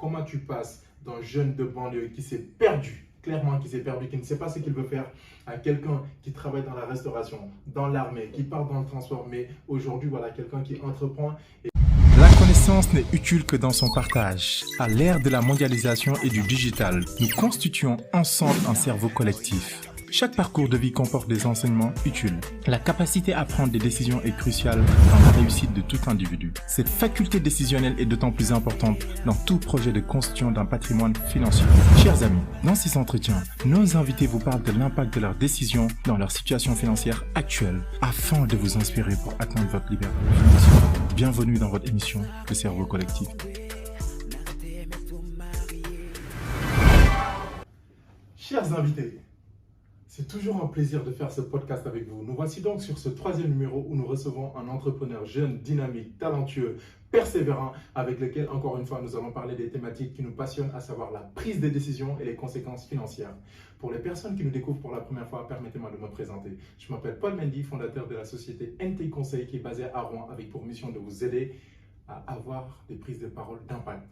comment tu passes d'un jeune de banlieue qui s'est perdu, clairement qui s'est perdu, qui ne sait pas ce qu'il veut faire, à quelqu'un qui travaille dans la restauration, dans l'armée, qui part dans le transport, mais aujourd'hui, voilà, quelqu'un qui entreprend. La connaissance n'est utile que dans son partage. À l'ère de la mondialisation et du digital, nous constituons ensemble un cerveau collectif. Chaque parcours de vie comporte des enseignements utiles. La capacité à prendre des décisions est cruciale dans la réussite de tout individu. Cette faculté décisionnelle est d'autant plus importante dans tout projet de constitution d'un patrimoine financier. Chers amis, dans ces entretiens, nos invités vous parlent de l'impact de leurs décisions dans leur situation financière actuelle, afin de vous inspirer pour atteindre votre liberté financière. Bienvenue dans votre émission Le Cerveau Collectif. Chers invités, c'est toujours un plaisir de faire ce podcast avec vous. Nous voici donc sur ce 3e numéro où nous recevons un entrepreneur jeune, dynamique, talentueux, persévérant, avec lequel, encore une fois, nous allons parler des thématiques qui nous passionnent, à savoir la prise des décisions et les conséquences financières. Pour les personnes qui nous découvrent pour la première fois, permettez-moi de me présenter. Je m'appelle Paul Mendy, fondateur de la société NTI Conseil qui est basée à Rouen, avec pour mission de vous aider à avoir des prises de parole d'impact.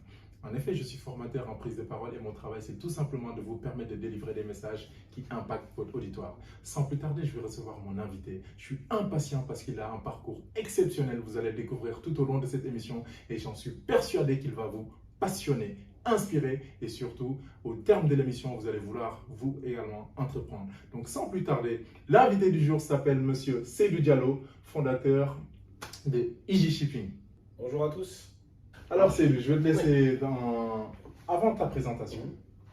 En effet, je suis formateur en prise de parole et mon travail, c'est tout simplement de vous permettre de délivrer des messages qui impactent votre auditoire. Sans plus tarder, je vais recevoir mon invité. Je suis impatient parce qu'il a un parcours exceptionnel. Vous allez le découvrir tout au long de cette émission et j'en suis persuadé qu'il va vous passionner, inspirer et surtout, au terme de l'émission, vous allez vouloir vous également entreprendre. Donc, sans plus tarder, l'invité du jour s'appelle Monsieur Seydou Diallo, fondateur de Easy Shipping. Bonjour à tous. Alors Seydou, je vais te laisser avant ta présentation.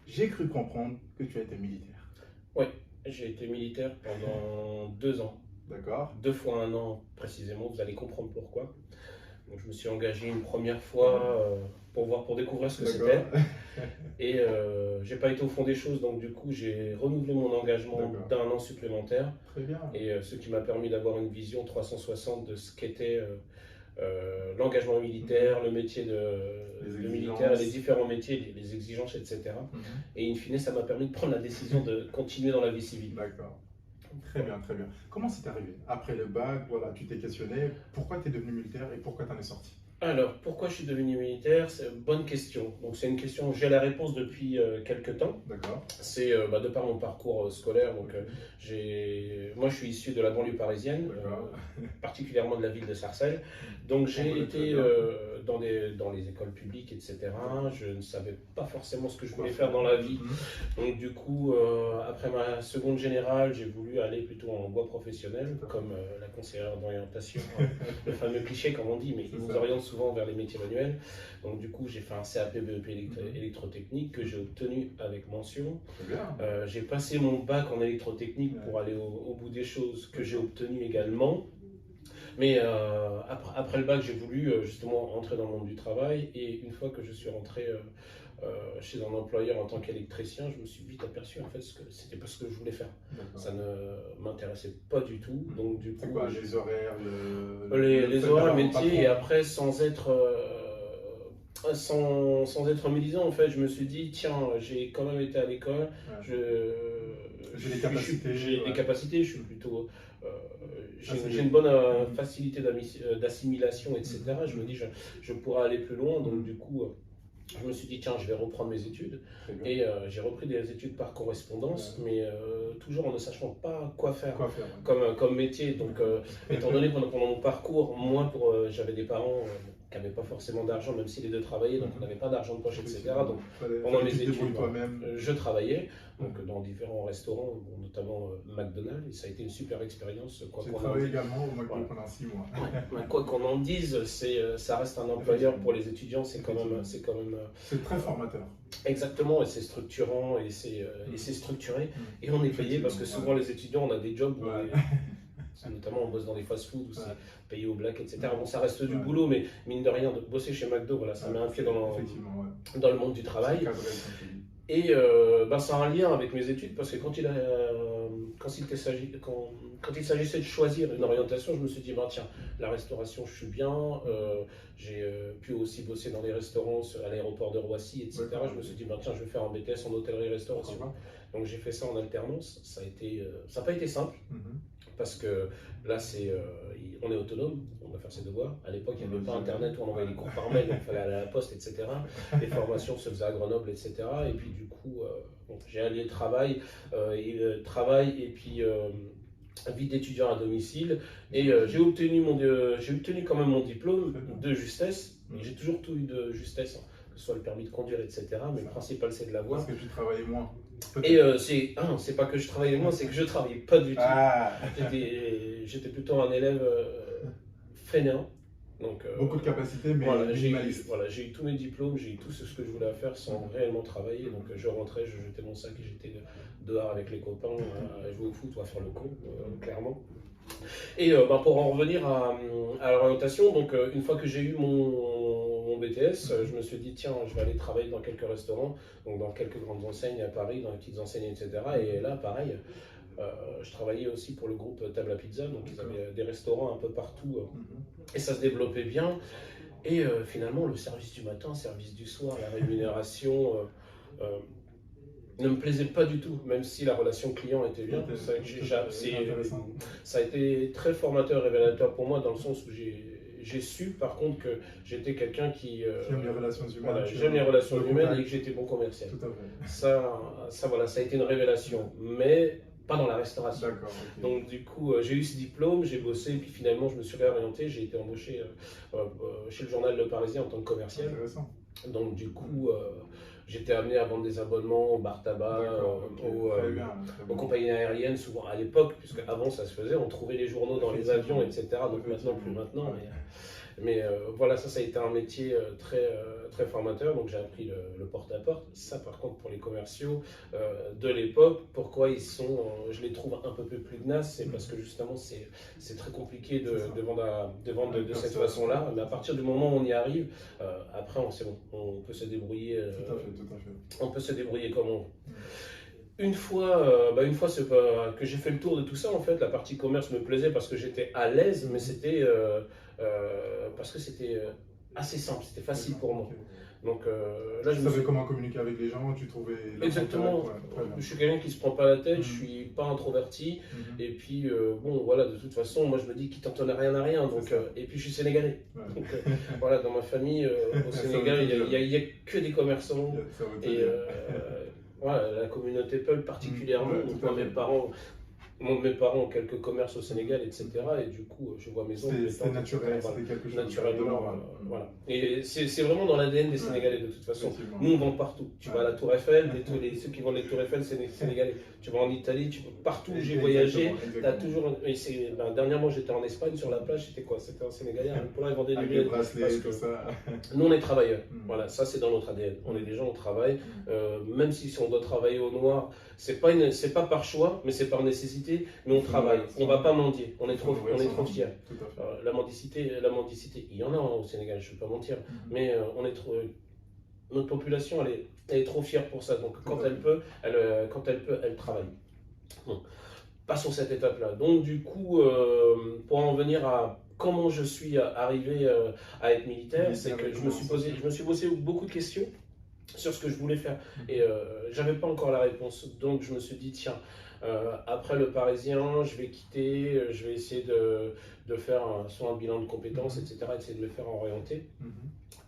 J'ai cru comprendre que tu as été militaire. Oui, j'ai été militaire pendant 2 ans. D'accord. 2 fois 1 an précisément, vous allez comprendre pourquoi. Donc, je me suis engagé une première fois pour découvrir ce que c'était. Et j'ai pas été au fond des choses, donc du coup j'ai renouvelé mon engagement d'1 an supplémentaire. Très bien. Et ce qui m'a permis d'avoir une vision 360 de ce qu'était l'engagement militaire, le métier de militaire, les différents métiers, les exigences, etc. Et in fine, ça m'a permis de prendre la décision de continuer dans la vie civile. D'accord. Très bien, très bien. Comment c'est arrivé? Après le bac, voilà, tu t'es questionné, pourquoi tu es devenu militaire et pourquoi tu en es sorti? Alors, pourquoi je suis devenu militaire? C'est une bonne question. Donc, c'est une question, j'ai la réponse depuis quelques temps. D'accord. C'est de par mon parcours scolaire. Donc, moi, je suis issu de la banlieue parisienne, particulièrement de la ville de Sarcelles. Donc, j'ai été dans les écoles publiques, etc. Je ne savais pas forcément ce que je voulais faire dans la vie. Donc, du coup, après ma seconde générale, j'ai voulu aller plutôt en voie professionnelle, comme la conseillère d'orientation, le fameux cliché, comme on dit, mais il nous oriente souvent vers les métiers manuels. Donc du coup, j'ai fait un CAP BEP électrotechnique que j'ai obtenu avec mention. J'ai passé mon bac en électrotechnique pour aller au bout des choses que j'ai obtenu également. Mais après le bac, j'ai voulu justement entrer dans le monde du travail et une fois que je suis rentré chez un employeur en tant qu'électricien, je me suis vite aperçu en fait que c'était pas ce que je voulais faire. Ça ne m'intéressait pas du tout. Donc du coup, quoi, les horaires, les horaires, métiers, et après sans être médisant en fait, je me suis dit tiens, j'ai quand même été à l'école, j'ai des capacités, je suis plutôt j'ai une bonne facilité d'assimilation, etc. Je me dis je pourrais aller plus loin, donc du coup je me suis dit tiens, je vais reprendre mes études et j'ai repris des études par correspondance, mais toujours en ne sachant pas quoi faire, comme métier. Donc étant donné pendant mon parcours, moi j'avais des parents qui n'avaient pas forcément d'argent, même si les deux travaillaient, donc on n'avait pas d'argent de poche, etc. Donc pendant mes études, je travaillais donc, dans différents restaurants, notamment McDonald's, et ça a été une super expérience. J'ai travaillé également au McDonald's pendant 6 mois. Quoi qu'on en dise, ça reste un employeur pour les étudiants, c'est quand même... C'est très formateur. Exactement, et c'est structurant, et c'est structuré, et on est payé parce que souvent les étudiants, on a des jobs où notamment on bosse dans des fast-food où c'est payé au black, etc. Bon, ça reste du boulot, mais mine de rien, de bosser chez McDo, voilà, ça met un pied dans le monde du travail. Et ça a un lien avec mes études parce que quand il s'agissait de choisir une orientation, je me suis dit, tiens, la restauration, je suis bien. J'ai pu aussi bosser dans les restaurants à l'aéroport de Roissy, etc. Je me suis dit, tiens, je vais faire un BTS en hôtellerie-restauration. Donc j'ai fait ça en alternance. Ça n'a pas été simple. Parce que là, on est autonome, on a faire ses devoirs. À l'époque, il n'y avait pas Internet où on envoyait les cours par mail, donc il fallait aller à la poste, etc. Les formations se faisaient à Grenoble, etc. Et puis du coup, bon, j'ai allié travail et puis vie d'étudiant à domicile. Et j'ai obtenu quand même mon diplôme de justesse. J'ai toujours tout eu de justesse, hein, que ce soit le permis de conduire, etc. Mais le principal, c'est de l'avoir. Parce que tu travaillais moins. Et c'est pas que je travaillais moins, c'est que je travaillais pas du tout. Ah. J'étais plutôt un élève fainéant. Donc, beaucoup de capacités, mais minimaliste. J'ai eu tous mes diplômes, j'ai eu tout ce que je voulais faire sans réellement travailler. Donc je rentrais, je jetais mon sac et j'étais dehors avec les copains à jouer au foot ou à faire le con, clairement. Et pour en revenir à l'orientation, donc une fois que j'ai eu mon BTS, je me suis dit tiens, je vais aller travailler dans quelques restaurants, donc dans quelques grandes enseignes à Paris, dans les petites enseignes, etc. Et là, pareil, je travaillais aussi pour le groupe Table à Pizza, donc ils avaient des restaurants un peu partout et ça se développait bien. Et finalement, le service du matin, service du soir, la rémunération ne me plaisait pas du tout, même si la relation client était bien. Ça a été très formateur, révélateur pour moi, dans le sens où j'ai su par contre que j'étais quelqu'un qui aime les relations humaines. Voilà, j'aime les relations humaines et que j'étais bon commercial. Tout à fait. Ça a été une révélation, mais pas dans la restauration. Okay. Donc du coup, j'ai eu ce diplôme, j'ai bossé, puis finalement je me suis réorienté, j'ai été embauché chez le journal Le Parisien en tant que commercial. Intéressant. Donc du coup, j'étais amené à vendre des abonnements au bar tabac, aux compagnies aériennes, souvent à l'époque, puisque avant ça se faisait, on trouvait les journaux dans les avions, etc. Donc maintenant, plus maintenant. Mais voilà, ça a été un métier très formateur, donc j'ai appris le porte-à-porte. Ça, par contre, pour les commerciaux de l'époque, pourquoi je les trouve un peu plus tenaces, c'est parce que justement, c'est très compliqué de vendre de cette façon-là. Mais à partir du moment où on y arrive, après, on peut se débrouiller. Tout à fait. On peut se débrouiller comme on veut. Une fois que j'ai fait le tour de tout ça, en fait, la partie commerce me plaisait parce que j'étais à l'aise, mais c'était parce que c'était assez simple, c'était facile pour moi. Donc là, tu savais comment communiquer avec les gens, tu trouvais... Exactement, je suis quelqu'un qui se prend pas la tête, je suis pas introverti, et puis bon voilà, de toute façon, moi je me dis qu'il t'en rien à rien, donc, et puis je suis sénégalais. Donc voilà, dans ma famille, au Sénégal, il y a que des commerçants, et voilà, la communauté Peul particulièrement, donc mes parents ont quelques commerces au Sénégal, etc. Et du coup, je vois mes oncles. C'était naturel, c'était quelque chose naturellement, voilà. Et c'est vraiment dans l'ADN des Sénégalais de toute façon. Nous, on vend partout. Tu vas à la Tour Eiffel, ceux qui vendent les Tours Eiffel, c'est des Sénégalais. Tu vas en Italie, partout où j'ai voyagé, tu as toujours... dernièrement, j'étais en Espagne, sur la plage, c'était quoi? C'était un Sénégalais, pour là, ils vendaient des bracelets, tout ça. Nous, on est travailleurs. Voilà, ça, c'est dans notre ADN. On est des gens, on travaille. Même si on doit travailler au noir, c'est pas par choix, mais c'est par nécessité. Mais on travaille. On ne va pas mendier. On est trop fiers. La mendicité, il y en a au Sénégal, je ne vais pas mentir. Mais notre population, elle est trop fière pour ça. Donc quand elle peut, elle travaille. Bon. Passons cette étape-là. Donc du coup, pour en venir à comment je suis arrivé à être militaire, c'est que je me suis posé beaucoup de questions sur ce que je voulais faire. Et j'avais pas encore la réponse. Donc je me suis dit, tiens, après le Parisien, je vais quitter, je vais essayer de faire soit un bilan de compétences, etc., essayer de me faire orienter.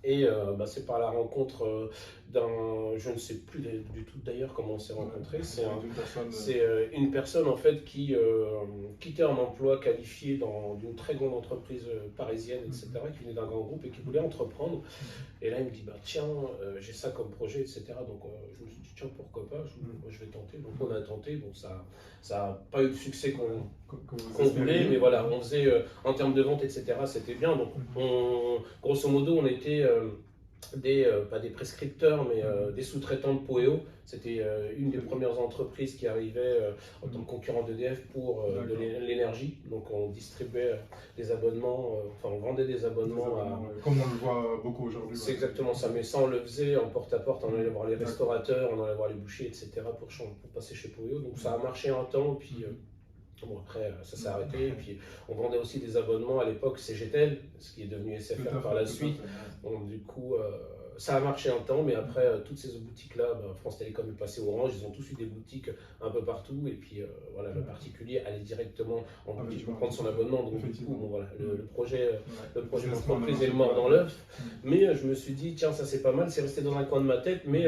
Et c'est par la rencontre je ne sais plus du tout d'ailleurs comment on s'est rencontrés. C'est une personne en fait qui quittait un emploi qualifié dans une très grande entreprise parisienne, etc., qui venait d'un grand groupe et qui voulait entreprendre. Et là il me dit tiens, j'ai ça comme projet, etc. Donc je me suis dit tiens, pourquoi pas, je vais tenter. Donc on a tenté, bon ça n'a pas eu le succès qu'on voulait, mais voilà, on faisait en termes de vente, etc., c'était bien. Donc grosso modo on était pas des prescripteurs, mais des sous-traitants de Poeo. C'était une des premières entreprises qui arrivait en tant que concurrent d'EDF pour de l'énergie. Donc on distribuait des abonnements, on vendait des abonnements. Comme on le voit beaucoup aujourd'hui. C'est exactement ça, mais ça on le faisait en porte-à-porte, on allait voir les restaurateurs, on allait voir les bouchers, etc. pour passer chez Poeo. Donc ça a marché un temps, puis bon, après, ça s'est arrêté. Et puis, on vendait aussi des abonnements à l'époque CGTEL, ce qui est devenu SFR par la suite. Donc, du coup, ça a marché un temps, mais après, toutes ces autres boutiques-là, France Télécom est passé Orange, ils ont tous eu des boutiques un peu partout, et puis voilà, le particulier allait directement en boutique pour prendre son abonnement, donc du coup, bon, voilà, le projet d'entreprise est mort dans l'œuf, mais je me suis dit, tiens, ça c'est pas mal, c'est resté dans un coin de ma tête, mais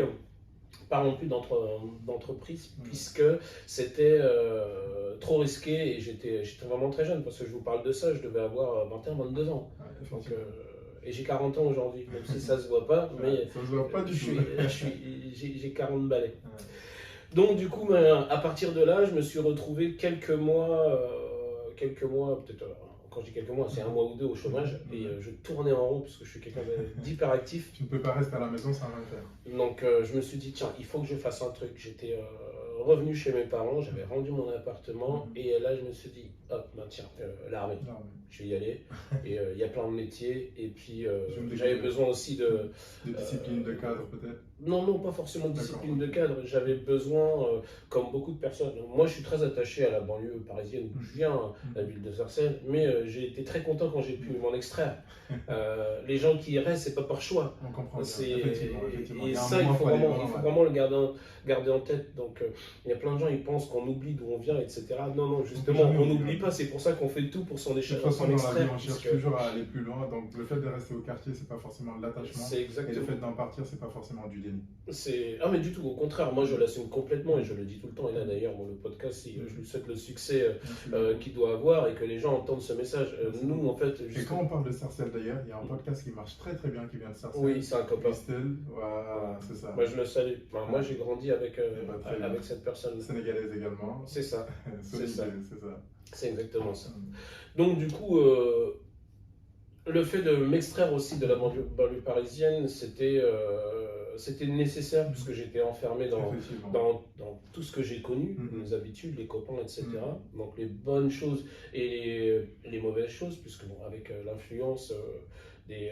parlons plus d'entreprise, puisque c'était trop risqué, et j'étais vraiment très jeune, parce que je vous parle de ça, je devais avoir 21-22 ans. Donc, et j'ai 40 ans aujourd'hui, même si ça se voit pas, mais ça se voit pas du tout. J'ai 40 balais. Donc du coup, à partir de là, je me suis retrouvé quelques mois, peut-être, quand je dis quelques mois, c'est un mois ou deux au chômage, et je tournais en rond, parce que je suis quelqu'un d'hyperactif. Tu ne peux pas rester à la maison sans rien faire. Donc je me suis dit, tiens, il faut que je fasse un truc. J'étais revenu chez mes parents, j'avais rendu mon appartement, et là je me suis dit, hop, tiens, l'armée. Je vais y aller, et il y a plein de métiers, et puis j'avais besoin aussi de discipline de cadre peut-être. Non, pas forcément de discipline de cadre, j'avais besoin, comme beaucoup de personnes, moi je suis très attaché à la banlieue parisienne où je viens, la ville de Sarcelles, mais j'ai été très content quand j'ai pu m'en extraire. Les gens qui y restent, c'est pas par choix. On comprend bien, effectivement. Et ça, il faut vraiment le garder en tête. Donc il y a plein de gens, ils pensent qu'on oublie d'où on vient, etc. Non, justement, on n'oublie pas, c'est pour ça qu'on fait tout pour s'en extraire. Dans la vie, on cherche toujours à aller plus loin, donc le fait de rester au quartier, c'est pas forcément de l'attachement. Et le fait d'en partir, c'est pas forcément du déni. Ah mais du tout, au contraire, moi je l'assume complètement, et je le dis tout le temps, et là d'ailleurs le podcast, je lui souhaite le succès qu'il doit avoir, et que les gens entendent ce message. Nous en fait... Et quand on parle de Sarcelles d'ailleurs, il y a un podcast qui marche très très bien, qui vient de Sarcelles. Oui, c'est un copain. Christelle, voilà, c'est ça. Moi je le salue, moi j'ai grandi avec cette personne. Sénégalaise également. C'est ça. C'est ça. C'est exactement ça. Donc du coup, le fait de m'extraire aussi de la banlieue parisienne, c'était nécessaire, puisque j'étais enfermé dans tout ce que j'ai connu, mes habitudes, les copains, etc. Donc les bonnes choses et les mauvaises choses, puisque bon, avec l'influence des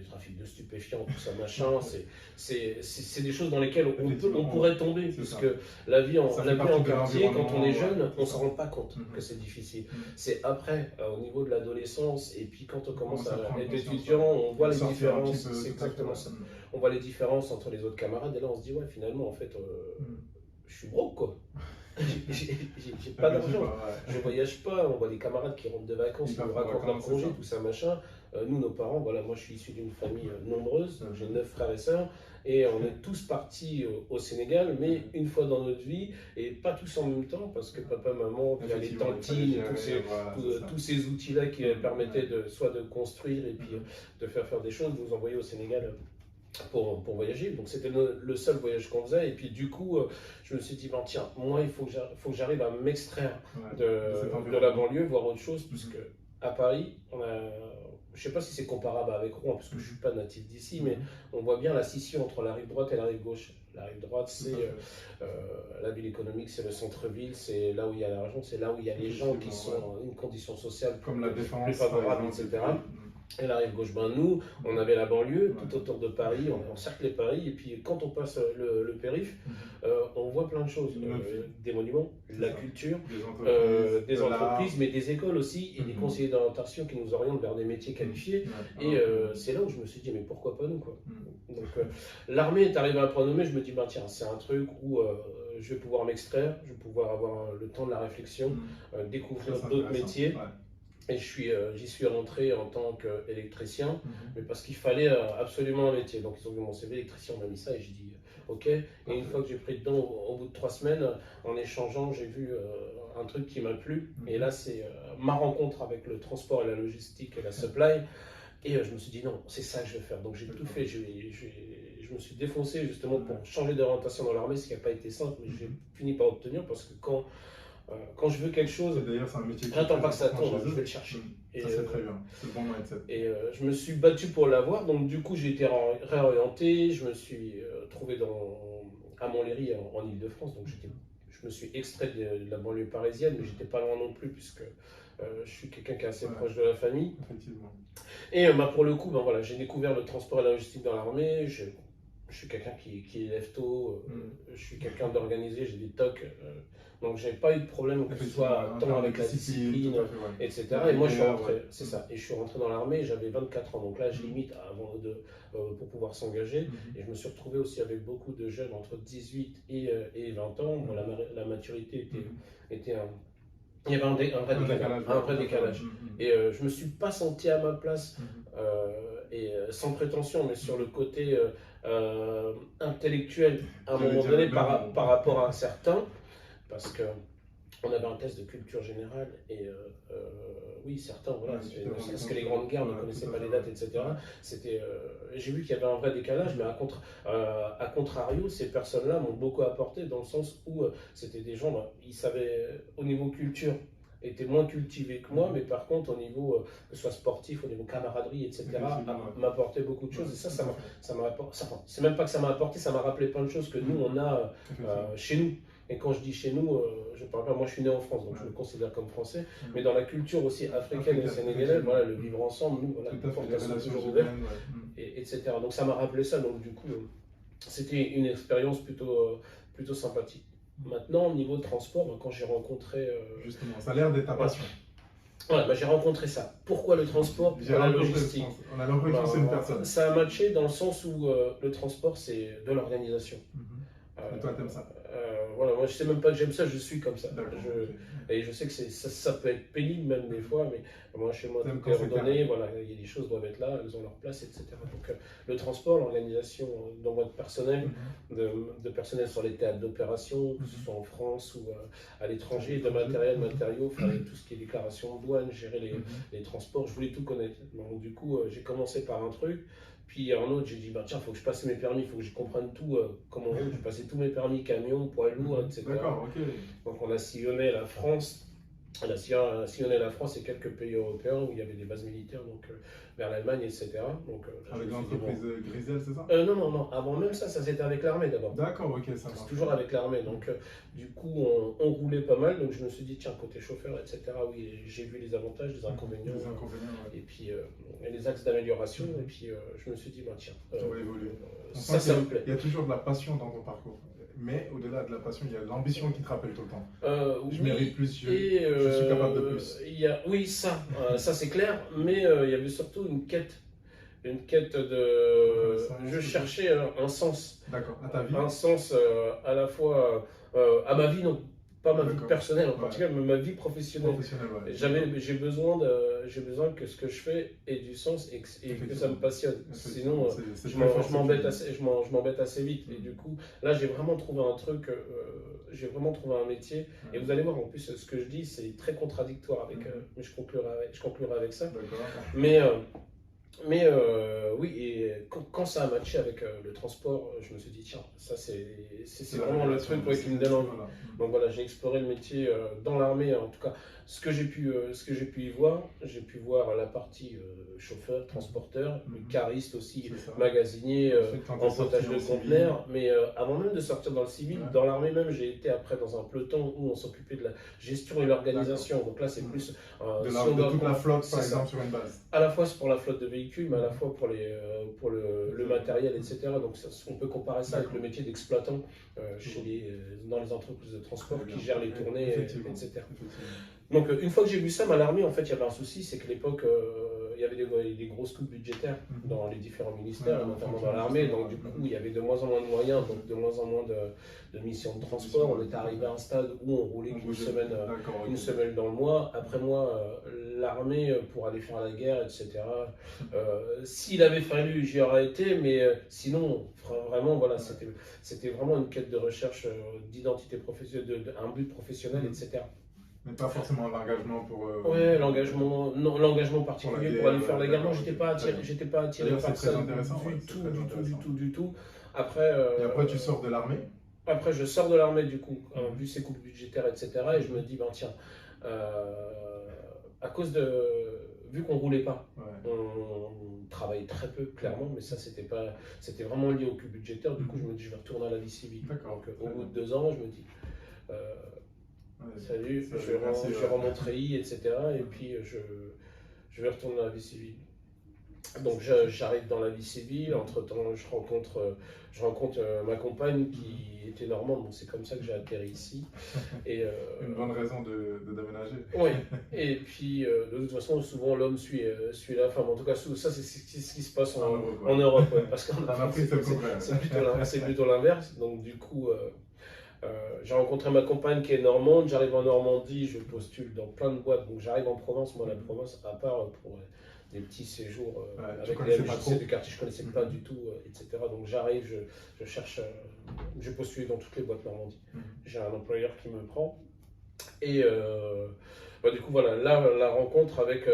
trafics de stupéfiants, tout ça, machin, c'est des choses dans lesquelles on pourrait tomber, puisque la vie en quartier, quand on est jeune, on ne se rend pas compte que c'est difficile. C'est après, au niveau de l'adolescence, et puis quand on commence à être étudiant, on voit les différences, c'est exactement ça. On voit les différences entre les autres camarades, et là on se dit, ouais, finalement, en fait, je suis broke, quoi. J'ai pas d'argent, je voyage pas, on voit des camarades qui rentrent de vacances, ils nous racontent leur congé, tout ça, machin. Nous, nos parents, voilà, moi je suis issu d'une famille nombreuse, j'ai 9 frères et sœurs, et on est tous partis au Sénégal, mais une fois dans notre vie, et pas tous en même temps, parce que papa, maman, puis les tantines, tous ces outils-là qui permettaient soit de construire et puis de faire des choses, nous envoyer au Sénégal pour voyager. Donc c'était le seul voyage qu'on faisait, et puis du coup je me suis dit, ben, tiens, moi il faut que j'arrive à m'extraire de la banlieue, voir autre chose, puisque à Paris, je ne sais pas si c'est comparable avec Rouen, parce que je ne suis pas natif d'ici, mais on voit bien la scission entre la rive droite et la rive gauche. La rive droite, c'est la ville économique, c'est le centre-ville, c'est là où il y a l'argent, c'est là où il y a les gens qui sont dans une condition sociale comme la défense, plus favorable, etc. Et la rive gauche, nous, on avait la banlieue, tout autour de Paris, on encerclait Paris, et puis quand on passe le périph', on voit plein de choses, des monuments, la culture, des entreprises, mais des écoles aussi, et des conseillers d'orientation qui nous orientent vers des métiers qualifiés, et c'est là où je me suis dit, mais pourquoi pas nous, quoi. Donc l'armée est arrivée à Pronomé, je me dis, tiens, c'est un truc où je vais pouvoir m'extraire, je vais pouvoir avoir le temps de la réflexion, découvrir d'autres métiers. Et j'y suis rentré en tant qu'électricien, mais parce qu'il fallait absolument un métier. Donc ils ont vu mon CV électricien, on m'a mis ça, et j'ai dit ok. Et une fois que j'ai pris dedans, au bout de 3 semaines, en échangeant, j'ai vu un truc qui m'a plu. Et là, c'est ma rencontre avec le transport et la logistique et la supply. Et je me suis dit non, c'est ça que je vais faire. Donc j'ai tout fait. Je me suis défoncé justement pour changer d'orientation dans l'armée, ce qui n'a pas été simple, mais j'ai fini par obtenir, parce que quand je veux quelque chose, j'attends pas que ça tombe, je vais le chercher. Ça c'est très bien, c'est le bon mindset. Et je me suis battu pour l'avoir, donc du coup j'ai été réorienté, je me suis trouvé à Montlhéry en Ile-de-France, donc je me suis extrait de la banlieue parisienne, mais j'étais pas loin non plus, puisque je suis quelqu'un qui est assez proche de la famille. Effectivement. Et pour le coup, voilà, j'ai découvert le transport et la logistique dans l'armée. je suis quelqu'un qui lève tôt, je suis quelqu'un d'organisé, j'ai des tocs. Donc j'ai pas eu de problème que ce soit tant avec la discipline, etc. Et moi je suis rentré, c'est ça. Et je suis rentré dans l'armée, j'avais 24 ans. Donc là, je limite pour pouvoir s'engager. Et je me suis retrouvé aussi avec beaucoup de jeunes entre 18 et 20 ans. Bon, la maturité était il y avait un vrai décalage. Et je me suis pas senti à ma place, sans prétention, mais sur le côté intellectuel à un moment donné par rapport à certains, parce que on avait un test de culture générale et oui, certains, voilà, parce que les grandes guerres ne connaissaient pas les dates, etc. J'ai vu qu'il y avait un vrai décalage, mais à contrario, ces personnes-là m'ont beaucoup apporté dans le sens où c'était des gens, ils savaient au niveau culture, étaient moins cultivés que moi, mais par contre, au niveau, que ce soit sportif, au niveau camaraderie, etc., m'apportait beaucoup de choses. Et ça m'a apporté. C'est même pas que ça m'a apporté, ça m'a rappelé plein de choses que nous, on a chez nous. Et quand je dis chez nous, je parle pas, moi je suis né en France, donc je me considère comme français, mais dans la culture aussi africaine et sénégalaise, voilà, le vivre ensemble, nous, voilà, les portes sont toujours ouvertes, etc. Donc ça m'a rappelé ça, donc du coup, c'était une expérience plutôt sympathique. Maintenant, au niveau de transport, quand j'ai rencontré... Justement, ça a l'air d'être ta passion. Voilà, j'ai rencontré ça. Pourquoi le transport? Pour la logistique. On a l'impression que c'est une personne. Ça a matché dans le sens où le transport, c'est de l'organisation. Et toi, t'aimes ça? Voilà, moi je sais même pas que j'aime ça, je suis comme ça. Et je sais que ça peut être pénible même des fois, mais moi chez moi tout est ordonné, voilà, il y a des choses doivent être là, elles ont leur place, etc. Donc le transport, l'organisation d'envoi de personnel, de personnel sur les théâtres d'opération, que ce soit en France ou à l'étranger, de matériaux, faire tout ce qui est déclaration de douane, gérer les transports, je voulais tout connaître. Donc du coup j'ai commencé par un truc. Puis un autre, j'ai dit, bah, tiens, il faut que je passe mes permis, il faut que je comprenne tout, comment on roule. J'ai passé tous mes permis camion, poids lourd, etc. D'accord, ok. Donc on a sillonné la France. On a sillonné la France et quelques pays européens où il y avait des bases militaires, donc vers l'Allemagne, etc. Donc, avec l'entreprise Grisel, c'est ça? Non. Avant même ça c'était avec l'armée d'abord. D'accord, ok, ça marche. C'est toujours avec l'armée. Donc, du coup, on roulait pas mal. Donc, je me suis dit, tiens, côté chauffeur, etc. Oui, j'ai vu les avantages, les inconvénients. Et puis, les axes d'amélioration. Et puis, je me suis dit, bah, tiens, ça va évoluer. Ça me plaît. Il y a toujours de la passion dans ton parcours. Mais au-delà de la passion, il y a l'ambition qui te rappelle tout le temps. Je mérite plus, je suis capable de plus. Oui, ça c'est clair, mais il y avait surtout une quête de... Je cherchais un sens. D'accord, à ta vie. Un sens à la fois à ma vie, non. Pas ma vie personnelle en particulier, mais ma vie professionnelle. J'ai besoin que ce que je fais ait du sens et que ça me passionne. Sinon, je m'embête assez vite. Et du coup, là, j'ai vraiment trouvé un truc, j'ai vraiment trouvé un métier. Et vous allez voir, en plus, ce que je dis, c'est très contradictoire avec. Mais je conclurai avec ça. Mais oui, et quand ça a matché avec le transport, je me suis dit, tiens, ça c'est vraiment le truc qui me donne envie. Donc voilà, j'ai exploré le métier dans l'armée, en tout cas, ce que j'ai pu y voir, j'ai pu voir la partie chauffeur, transporteur, cariste aussi, magasinier, empotage de conteneurs. Mais avant même de sortir dans le civil, dans l'armée même, j'ai été après dans un peloton où on s'occupait de la gestion et l'organisation. Donc là, c'est plus... de toute la flotte, par exemple, sur une base. À la fois c'est pour la flotte de véhicules, mais à la fois pour le matériel, etc. Donc on peut comparer ça avec le métier d'exploitant dans les entreprises de transport qui gèrent les tournées, etc. Donc une fois que j'ai vu ça, l'armée, en fait, il y avait un souci, c'est que l'époque, il y avait des grosses coupes budgétaires dans les différents ministères, notamment dans l'armée. Donc du coup, il y avait de moins en moins de moyens, donc de moins en moins de missions de transport. On était arrivé à un stade où on roulait qu'une semaine dans le mois. Après moi, l'armée, pour aller faire la guerre, etc. S'il avait fallu, j'y aurais été, mais sinon, vraiment, voilà, c'était vraiment une quête de recherche d'identité professionnelle, un but professionnel, etc. Mais pas forcément l'engagement pour... Ouais, l'engagement particulier pour aller faire la guerre. Non, j'étais pas attiré par ça du tout. Après, et après, tu sors de l'armée? Après, je sors de l'armée, du coup, vu ces coupes budgétaires, etc. Et je me dis, ben tiens, à cause de... Vu qu'on roulait pas, on travaillait très peu, clairement, mais ça, c'était vraiment lié au coupes budgétaires. Du coup, je me dis, je vais retourner à la vie civile. Donc, au bout de 2 ans, je me dis... salut, je remonte RI, etc. Et puis je vais retourner dans la vie civile. Donc j'arrive dans la vie civile, entre-temps je rencontre ma compagne qui était normande, donc c'est comme ça que j'ai atterri ici. Et, Une bonne raison de déménager. Oui, et puis de toute façon souvent l'homme suit la femme, en tout cas ça c'est ce qui se passe en Europe, ouais, parce qu'en Afrique c'est plutôt l'inverse, donc du coup j'ai rencontré ma compagne qui est normande, j'arrive en Normandie, je postule dans plein de boîtes, donc j'arrive en province, moi la province à part pour des petits séjours avec les MJC du quartier, je ne connaissais pas du tout, etc. Donc j'arrive, je cherche, j'ai postulé dans toutes les boîtes Normandie. J'ai un employeur qui me prend. Et du coup, voilà, là, la rencontre avec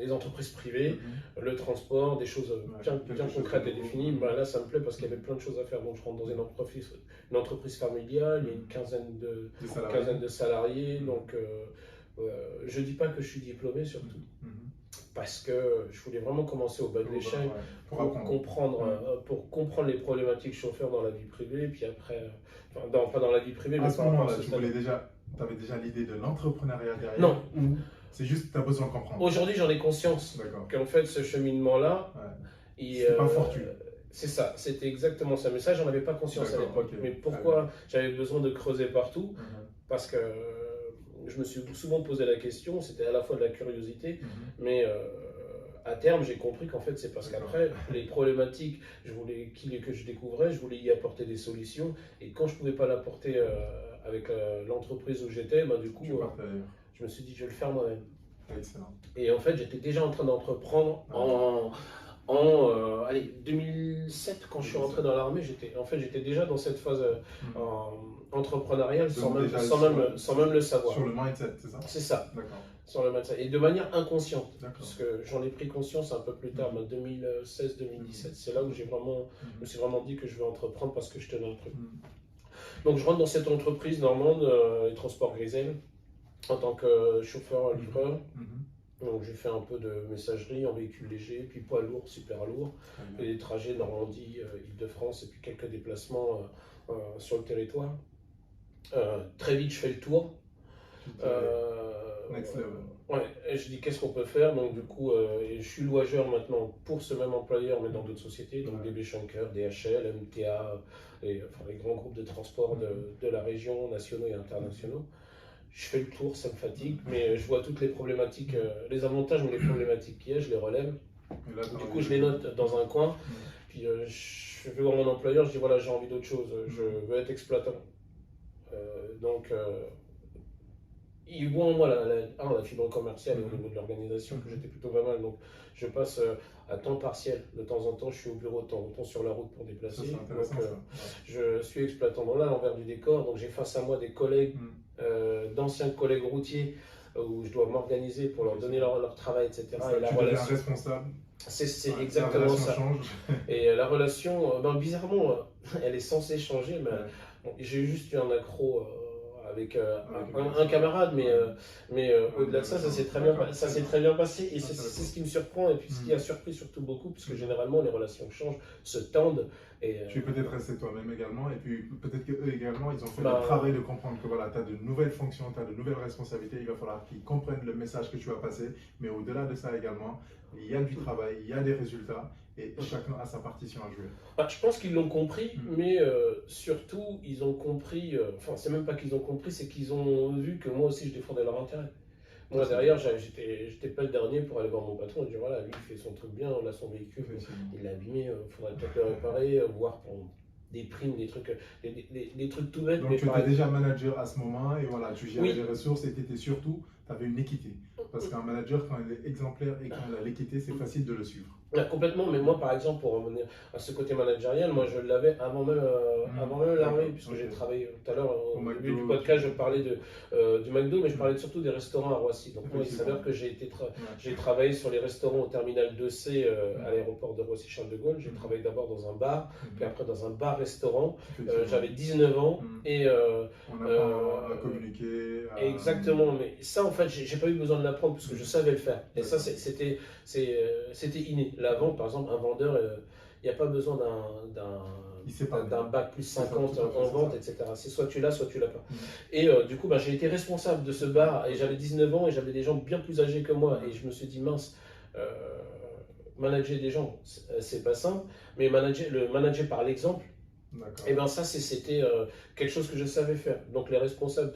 les entreprises privées, le transport, des choses bien concrètes et définies, là, ça me plaît parce qu'il y avait plein de choses à faire. Donc je rentre dans une entreprise familiale, il y a une quinzaine de salariés, donc... je ne dis pas que je suis diplômé surtout, parce que je voulais vraiment commencer au bas de l'échelle pour comprendre les problématiques chauffeurs dans la vie privée, puis après, pas dans la vie privée, mais à ce moment-là, tu avais déjà l'idée de l'entrepreneuriat derrière? Non. C'est juste que tu as besoin de comprendre. Aujourd'hui, j'en ai conscience qu'en fait, ce cheminement-là, c'est pas fortuit. C'est ça, c'était exactement ça. Mais ça, j'en avais pas conscience à l'époque. Mais pourquoi j'avais besoin de creuser partout? Parce que je me suis souvent posé la question, c'était à la fois de la curiosité, mais à terme, j'ai compris qu'en fait, c'est parce qu'après, les problématiques que je découvrais, je voulais y apporter des solutions. Et quand je ne pouvais pas l'apporter avec l'entreprise où j'étais, du coup, je me suis dit, je vais le faire moi-même. Excellent. Et en fait, j'étais déjà en train d'entreprendre en 2007, quand je suis rentré dans l'armée, j'étais déjà dans cette phase entrepreneuriale sans même le savoir. Sur le mindset, c'est ça? C'est ça. D'accord. Sur le mindset. Et de manière inconsciente. Parce que j'en ai pris conscience un peu plus tard, 2016-2017. C'est là où je me suis vraiment dit que je vais entreprendre parce que je tenais un truc. Donc je rentre dans cette entreprise normande, les transports Grisel, en tant que chauffeur-livreur. Donc j'ai fait un peu de messagerie en véhicule léger, puis poids lourd, super lourd, et des trajets Normandie, Île-de-France, et puis quelques déplacements sur le territoire. Très vite je fais le tour. Next level. Ouais, et je dis qu'est-ce qu'on peut faire, donc du coup je suis louageur maintenant pour ce même employeur mais dans d'autres sociétés, donc DB Schenker, DHL, MTA, les grands groupes de transport de la région, nationaux et internationaux. Je fais le tour, ça me fatigue, mais je vois toutes les problématiques, les avantages ou les problématiques qu'il y a, je les relève. Du coup, je les note dans un coin, puis je vais voir mon employeur, je dis voilà, j'ai envie d'autre chose, je veux être exploitant. Il voit en moi la fibre commerciale au niveau de l'organisation, que j'étais plutôt pas mal. Donc, je passe à temps partiel. De temps en temps, je suis au bureau, de temps en temps sur la route pour déplacer. Je suis exploitant. Dans l'envers du décor, donc j'ai face à moi des collègues, d'anciens collègues routiers, où je dois m'organiser pour leur donner leur travail, etc. Et la relation responsable. C'est exactement ça. Et la relation, bizarrement, elle est censée changer, mais j'ai juste eu un accro avec un camarade, mais au-delà de ça, ça s'est très bien passé, et c'est ce qui me surprend, et puis ce qui a surpris surtout beaucoup, puisque généralement les relations changent, se tendent. Tu es peut-être resté toi-même également, et puis peut-être qu'eux également, ils ont fait le travail de comprendre que voilà, tu as de nouvelles fonctions, tu as de nouvelles responsabilités, il va falloir qu'ils comprennent le message que tu vas passer, mais au-delà de ça également, il y a du travail, il y a des résultats, et chacun a sa partition à jouer. Je pense qu'ils l'ont compris, mais surtout, ils ont compris, c'est même pas qu'ils ont compris, c'est qu'ils ont vu que moi aussi je défendais leur intérêt. Moi derrière, j'étais pas le dernier pour aller voir mon patron et dire voilà, lui il fait son truc bien, on a son véhicule, il l'a abîmé, il faudrait peut-être le réparer, voir pour des primes, des trucs tout bêtes. Donc tu étais déjà manager à ce moment, et voilà, tu gérais les ressources, et tu étais surtout, tu avais une équité. Parce qu'un manager, quand il est exemplaire et quand il a l'équité, c'est facile de le suivre. Complètement, mais moi par exemple, pour revenir à ce côté managérial, moi je l'avais avant même l'armée, puisque j'ai travaillé tout à l'heure au début du podcast, je parlais du McDo, mais je parlais surtout des restaurants à Roissy. Donc moi il s'avère que j'ai travaillé sur les restaurants au terminal 2C à l'aéroport de Roissy-Charles de Gaulle. J'ai travaillé d'abord dans un bar, puis après dans un bar-restaurant. J'avais 19 ans et on apprend à communiquer. Exactement, mais ça en fait j'ai pas eu besoin de l'apprendre parce que je savais le faire. Et ça c'était inné. La vente, par exemple, un vendeur, il n'y a pas besoin d'un bac plus 50 en vente, etc. C'est soit tu l'as, soit tu l'as pas. Et du coup, j'ai été responsable de ce bar et j'avais 19 ans et j'avais des gens bien plus âgés que moi. Et je me suis dit, mince, manager des gens, c'est pas simple, mais le manager par l'exemple, D'accord. et bien ça, c'était quelque chose que je savais faire. Donc les responsables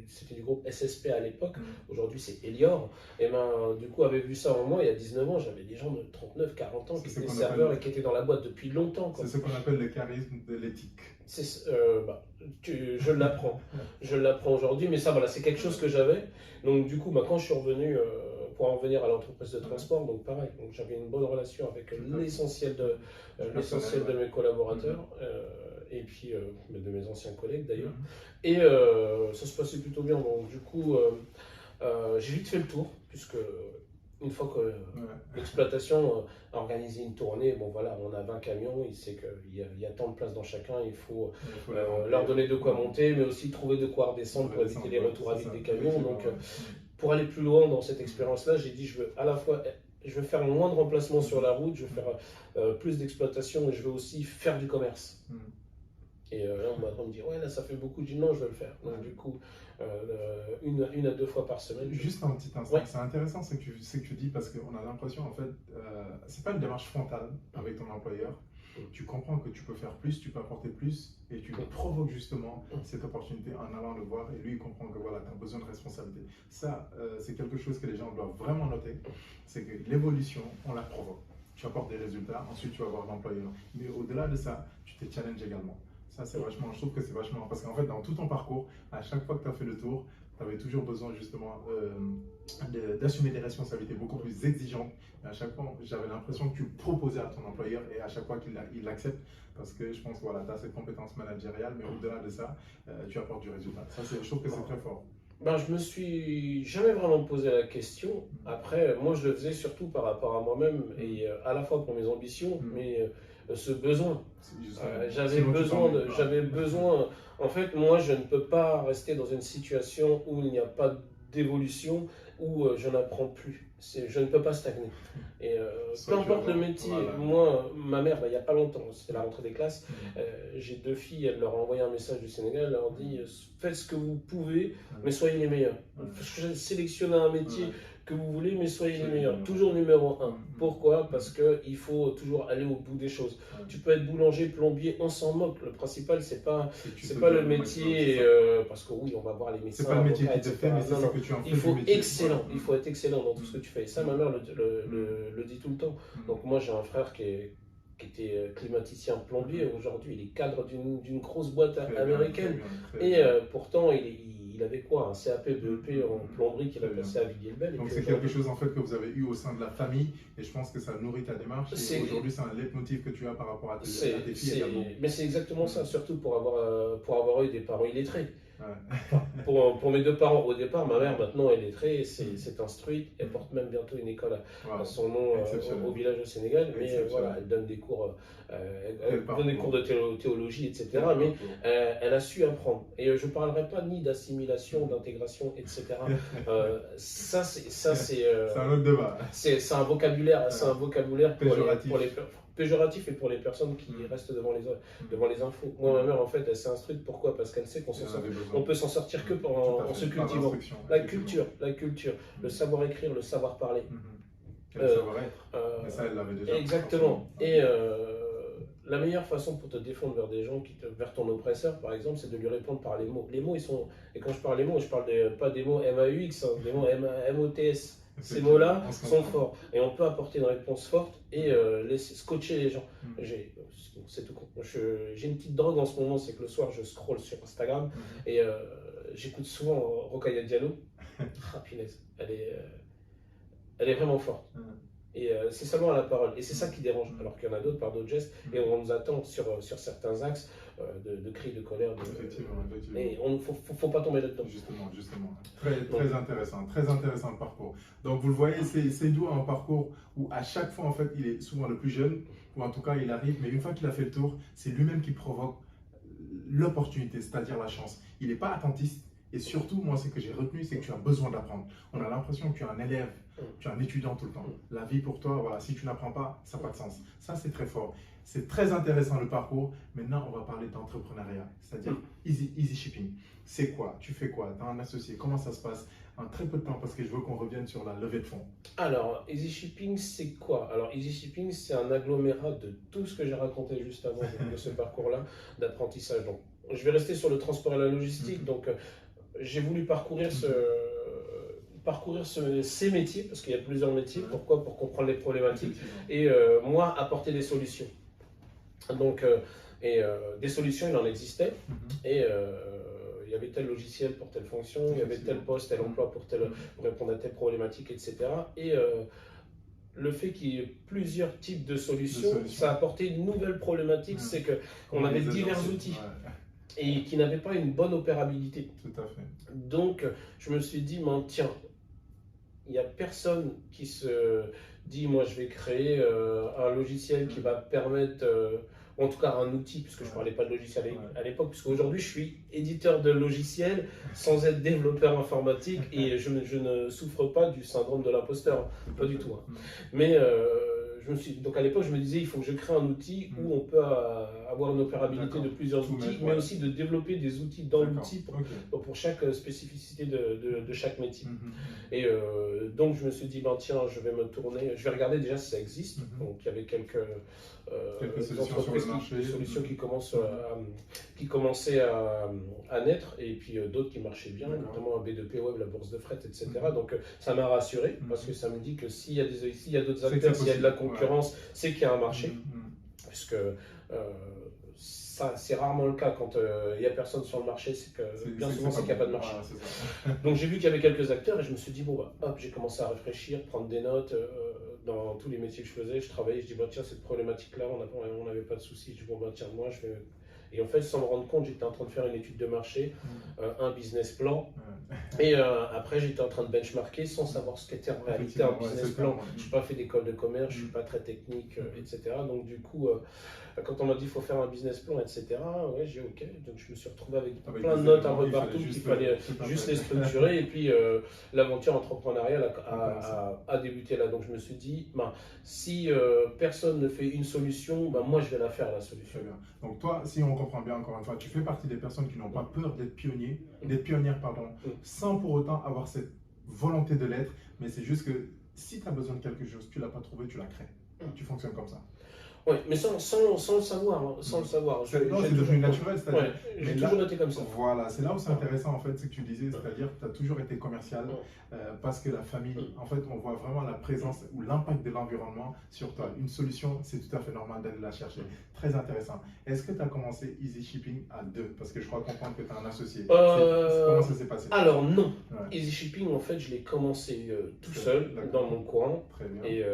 c'était du groupe SSP à l'époque, aujourd'hui c'est Elior, et ben du coup avaient vu ça en moi il y a 19 ans, j'avais des gens de 39, 40 ans qui étaient serveurs et qui étaient dans la boîte depuis longtemps. C'est ce qu'on appelle le charisme de l'éthique. Je l'apprends aujourd'hui, mais ça voilà, c'est quelque chose que j'avais. Donc du coup, quand je suis revenu pour en venir à l'entreprise de transport, donc pareil, donc j'avais une bonne relation avec l'essentiel de mes collaborateurs et puis de mes anciens collègues d'ailleurs. Et ça se passait plutôt bien. Donc du coup, j'ai vite fait le tour, puisque une fois que l'exploitation a organisé une tournée, bon voilà, on a 20 camions, il sait qu'il y a tant de place dans chacun, il faut leur donner de quoi monter, mais aussi trouver de quoi redescendre pour éviter les retours à vide des camions. Donc pour aller plus loin dans cette expérience-là, j'ai dit je veux faire moins de remplacements sur la route, je veux faire plus d'exploitation et je veux aussi faire du commerce. Et là, on me dit, ouais, là, ça fait beaucoup. Je dis, non, je veux le faire. Donc, du coup, une à deux fois par semaine. Juste un petit instant, c'est intéressant ce que tu dis, parce qu'on a l'impression, en fait, c'est pas une démarche frontale avec ton employeur. Tu comprends que tu peux faire plus, tu peux apporter plus, et tu provoques justement cette opportunité en allant le voir, et lui, il comprend que voilà, tu as besoin de responsabilité. Ça, c'est quelque chose que les gens doivent vraiment noter, c'est que l'évolution, on la provoque. Tu apportes des résultats, ensuite tu vas voir l'employeur. Mais au-delà de ça, tu te challenges également. Ça, c'est vachement, je trouve que c'est vachement, parce qu'en fait, dans tout ton parcours, à chaque fois que tu as fait le tour, tu avais toujours besoin justement d'assumer des responsabilités beaucoup plus exigeantes. Et à chaque fois, j'avais l'impression que tu proposais à ton employeur, et à chaque fois qu'il l'accepte, parce que je pense que voilà, tu as cette compétence managériale, mais au-delà de ça, tu apportes du résultat. Ça, je trouve que c'est très fort. Je me suis jamais vraiment posé la question. Après, moi, je le faisais surtout par rapport à moi-même, et à la fois pour mes ambitions, mais ce besoin. J'avais besoin. En fait, moi, je ne peux pas rester dans une situation où il n'y a pas d'évolution, où je n'apprends plus. Je ne peux pas stagner. Et peu importe le métier, moi, ma mère, il n'y a pas longtemps, c'était la rentrée des classes, j'ai 2 filles, elle leur a envoyé un message du Sénégal, elle leur dit faites ce que vous pouvez, mais soyez les meilleurs. Sélectionnez un métier que vous voulez, mais soyez les meilleurs. Toujours numéro 1. Pourquoi? Parce qu'il faut toujours aller au bout des choses. Tu peux être boulanger, plombier, on s'en moque. Le principal, c'est pas le métier, parce que oui, on va voir les médecins. C'est pas le métier qui te fait, mais c'est ce que tu en fais. Il faut il faut être excellent dans tout ce que tu fais. Et ça, ma mère le dit tout le temps. Donc moi, j'ai un frère qui était climaticien plombier. Aujourd'hui, il est cadre d'une grosse boîte américaine. Et pourtant, il avait quoi? Un CAP, BEP en plomberie qu'il a passé à Villiers-le-Bel. Donc c'est quelque chose en fait que vous avez eu au sein de la famille, et je pense que ça nourrit ta démarche. Et aujourd'hui, c'est un leitmotiv que tu as par rapport à tes filles également. Mais c'est exactement ça, surtout pour avoir eu des parents illettrés. Pour mes 2 parents au départ, ma mère maintenant est lettrée, c'est instruite, elle porte même bientôt une école à son nom au village au Sénégal, mais voilà, elle donne des cours, de théologie, etc. Mais elle a su apprendre. Et je ne parlerai pas ni d'assimilation, d'intégration, etc. Ça c'est un autre débat. C'est un vocabulaire, péjoratif et pour les personnes qui restent devant les infos. Moi, ma mère, en fait, elle s'est instruite. Pourquoi? Parce qu'elle sait qu'on peut s'en sortir que en se cultivant. La culture, le savoir écrire, le savoir parler. Le savoir-être. Mais ça, elle l'avait déjà. Exactement. Et la meilleure façon pour te défendre vers ton oppresseur, par exemple, c'est de lui répondre par les mots. Les mots, ils sont... Et quand je parle des mots, je parle pas des mots MAUX, des mots MOTS. Ces mots-là sont forts et on peut apporter une réponse forte et scotcher les gens. C'est tout con. J'ai une petite drogue en ce moment, c'est que le soir je scrolle sur Instagram et j'écoute souvent Rokhaya Diallo. Ah punaise, elle est vraiment forte. Et c'est seulement à la parole. Et c'est ça qui dérange. Alors qu'il y en a d'autres par d'autres gestes. Et on nous attend sur certains axes de cris de colère. Effectivement. Et il ne faut pas tomber là-dedans. Justement. Très intéressant le parcours. Donc vous le voyez, c'est d'où un parcours où à chaque fois, en fait, il est souvent le plus jeune, ou en tout cas il arrive, mais une fois qu'il a fait le tour, c'est lui-même qui provoque l'opportunité, c'est-à-dire la chance. Il n'est pas attentiste. Et surtout, moi, ce que j'ai retenu, c'est que tu as besoin d'apprendre. On a l'impression que tu es un élève, tu es un étudiant tout le temps. La vie pour toi, voilà, si tu n'apprends pas, ça n'a pas de sens. Ça, c'est très fort. C'est très intéressant le parcours. Maintenant, on va parler d'entrepreneuriat, c'est-à-dire Easy Shipping. C'est quoi? Tu fais quoi? Tu as un associé? Comment ça se passe? En très peu de temps, parce que je veux qu'on revienne sur la levée de fonds. Alors, Easy Shipping, c'est quoi? Alors, Easy Shipping, c'est un agglomérat de tout ce que j'ai raconté juste avant de ce parcours-là d'apprentissage. Donc, je vais rester sur le transport et la logistique. Donc, j'ai voulu parcourir ces métiers, parce qu'il y a plusieurs métiers. Pourquoi? Pour comprendre les problématiques et moi, apporter des solutions. Donc, des solutions, il en existait. Et il y avait tel logiciel pour telle fonction, il y avait tel poste, tel emploi pour répondre à telle problématique, etc. Et le fait qu'il y ait plusieurs types de solutions, ça a apporté une nouvelle problématique, c'est qu'on avait divers outils et qui n'avaient pas une bonne opérabilité. Tout à fait. Donc, je me suis dit, tiens, il n'y a personne qui se dit, moi je vais créer un logiciel qui va permettre, en tout cas un outil, puisque je ne parlais pas de logiciel à l'époque, puisque aujourd'hui je suis éditeur de logiciels sans être développeur informatique et je ne souffre pas du syndrome de l'imposteur, pas du tout. Hein. Mais donc à l'époque je me disais, il faut que je crée un outil où on peut avoir une opérabilité de plusieurs outils, mais aussi de développer des outils dans l'outil pour chaque spécificité de chaque métier. Et donc je me suis dit, tiens, je vais regarder déjà si ça existe. Donc il y avait quelques solutions qui commençaient à naître, et puis d'autres qui marchaient bien, notamment un B2P Web, la bourse de fret, etc. Donc ça m'a rassuré, parce que ça me dit que s'il y a d'autres acteurs, s'il y a de la concurrence, c'est qu'il y a un marché, puisque ça, c'est rarement le cas quand il n'y a personne sur le marché, c'est que bien souvent c'est qu'il n'y a pas de marché. Donc j'ai vu qu'il y avait quelques acteurs et je me suis dit, j'ai commencé à réfléchir, prendre des notes dans tous les métiers que je faisais. Je travaillais, je dis, tiens, cette problématique-là, on n'avait pas de souci. Je dis, tiens, moi je vais. Et en fait, sans me rendre compte, j'étais en train de faire une étude de marché, un business plan. Et après, j'étais en train de benchmarker sans savoir ce qu'était en réalité un business plan. Je n'ai pas fait d'école de commerce, je ne suis pas très technique, etc. Donc du coup, quand on m'a dit qu'il faut faire un business plan, etc., j'ai OK. Donc je me suis retrouvé avec plein de notes un peu partout qu'il fallait juste les structurer. Et puis l'aventure entrepreneuriale a débuté là. Donc je me suis dit, si personne ne fait une solution, moi je vais la faire la solution. Donc toi, si on comprend bien encore une fois, tu fais partie des personnes qui n'ont pas peur d'être pionnières, sans pour autant avoir cette volonté de l'être, mais c'est juste que si tu as besoin de quelque chose, tu ne l'as pas trouvé, tu la crées. Tu fonctionnes comme ça. Oui, mais sans le savoir. Non, c'est devenu naturel, c'est-à-dire. J'ai toujours noté comme ça. Voilà, c'est là où c'est intéressant en fait, ce que tu disais, c'est-à-dire que tu as toujours été commercial parce que la famille, en fait, on voit vraiment la présence ou l'impact de l'environnement sur toi. Une solution, c'est tout à fait normal d'aller la chercher. Très intéressant. Est-ce que tu as commencé Easy Shipping à deux? Parce que je crois comprendre que tu as un associé. Comment ça s'est passé? Alors non, Easy Shipping, en fait, je l'ai commencé tout seul, dans mon coin. Très bien. Et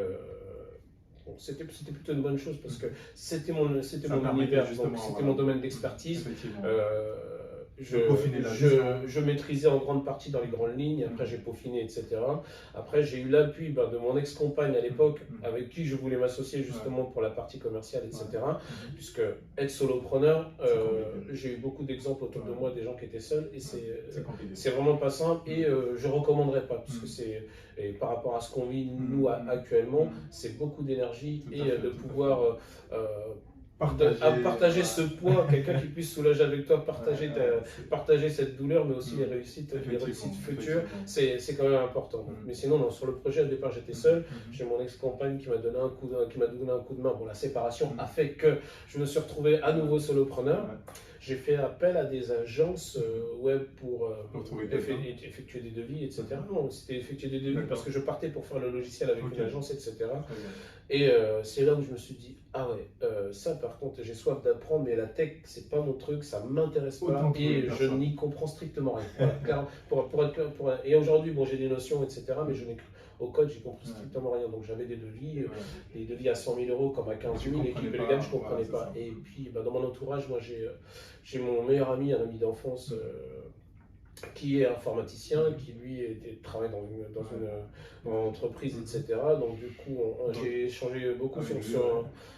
c'était plutôt une bonne chose parce que c'était mon univers, c'était mon domaine d'expertise. Je maîtrisais en grande partie dans les grandes lignes, après j'ai peaufiné, etc. Après j'ai eu l'appui de mon ex-compagne à l'époque, avec qui je voulais m'associer justement pour la partie commerciale, etc. Puisque être solopreneur, j'ai eu beaucoup d'exemples autour de moi des gens qui étaient seuls et c'est vraiment pas simple et je recommanderais pas, parce que et par rapport à ce qu'on vit nous actuellement, c'est beaucoup d'énergie et de pouvoir partager ce poids, quelqu'un qui puisse soulager avec toi, partager cette douleur, mais aussi les réussites futures, c'est quand même important. Mais sinon, sur le projet, au départ, j'étais seul. J'ai mon ex-compagne qui m'a donné un coup de main. Bon, la séparation a fait que je me suis retrouvé à nouveau solopreneur. J'ai fait appel à des agences web pour effectuer des devis, etc. Non, c'était effectuer des devis parce que je partais pour faire le logiciel avec une agence, etc. Et c'est là où je me suis dit, ça par contre, j'ai soif d'apprendre, mais la tech, c'est pas mon truc, ça m'intéresse pas et je n'y comprends strictement rien. Voilà, et aujourd'hui, j'ai des notions, etc. Mais au code, j'ai compris strictement rien. Donc j'avais des devis à 100 000 euros comme à 15 000, et puis les gars, je ne comprenais pas. Et puis dans mon entourage, moi j'ai mon meilleur ami, un ami d'enfance, qui est informaticien, qui lui travaille dans une entreprise, etc. Donc du coup, j'ai échangé beaucoup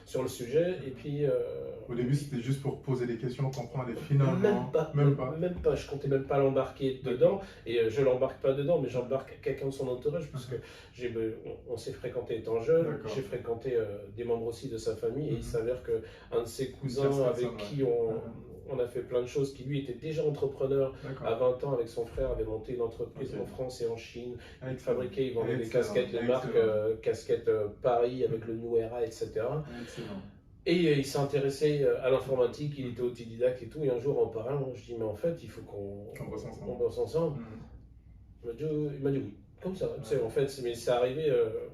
sur le sujet. Et puis, au début, c'était juste pour poser des questions, comprendre, et finalement, même pas. Je comptais même pas l'embarquer dedans. Et je l'embarque pas dedans, mais j'embarque quelqu'un de son entourage, parce que on s'est fréquenté étant jeune. J'ai fréquenté des membres aussi de sa famille, et il s'avère qu'un de ses cousins avec qui on a fait plein de choses, qui lui était déjà entrepreneur à 20 ans avec son frère, avait monté une entreprise en France et en Chine. Il fabriquait, il vendait des casquettes, les marques casquettes Paris avec le New Era, etc. Et il s'est intéressé à l'informatique, il était autodidacte et tout. Et un jour, en parlant, je dis, mais en fait, il faut qu'on bosse ensemble. Il m'a dit oui, comme ça. En fait, mais c'est arrivé.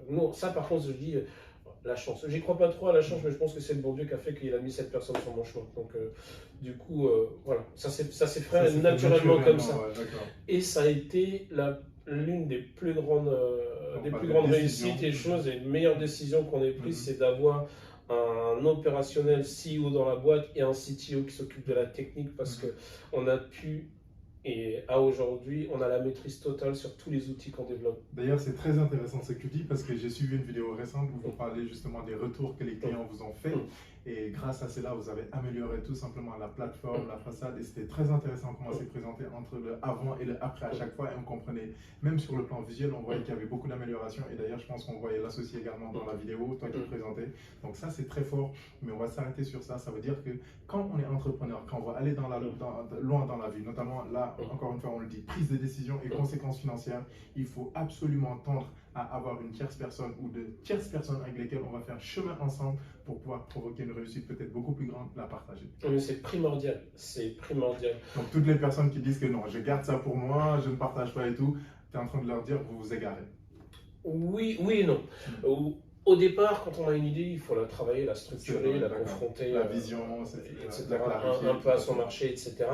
Non, ça, par contre, je dis. La chance. J'y crois pas trop à la chance, mais je pense que c'est le bon Dieu qui a fait qu'il a mis cette personne sur mon chemin. Donc, du coup, voilà, ça s'est fait naturellement comme ça. Et ça a été l'une des plus grandes, réussites et choses, et meilleures décisions qu'on ait prises, c'est d'avoir un opérationnel CEO dans la boîte et un CTO qui s'occupe de la technique, parce qu'on a pu. Et à aujourd'hui, on a la maîtrise totale sur tous les outils qu'on développe. D'ailleurs, c'est très intéressant ce que tu dis, parce que j'ai suivi une vidéo récente où vous parlez justement des retours que les clients vous ont fait. Et grâce à cela, vous avez amélioré tout simplement la plateforme, la façade. Et c'était très intéressant comment c'est présenté entre le avant et le après à chaque fois. Et on comprenait, même sur le plan visuel, on voyait qu'il y avait beaucoup d'améliorations. Et d'ailleurs, je pense qu'on voyait l'associer également dans la vidéo, toi qui présentais. Donc ça, c'est très fort. Mais on va s'arrêter sur ça. Ça veut dire que quand on est entrepreneur, quand on va aller loin dans la vie, notamment là, encore une fois, on le dit, prise de décision et conséquences financières, il faut absolument tendre à avoir une tierce personne ou de tierces personnes avec lesquelles on va faire chemin ensemble pour pouvoir provoquer une réussite peut-être beaucoup plus grande, la partager. Mais c'est primordial, c'est primordial. Donc toutes les personnes qui disent que non, je garde ça pour moi, je ne partage pas et tout, tu es en train de leur dire, vous vous égarez. Oui et non. Au départ, quand on a une idée, il faut la travailler, la structurer, la confronter, la vision, etc., un peu à son marché, etc.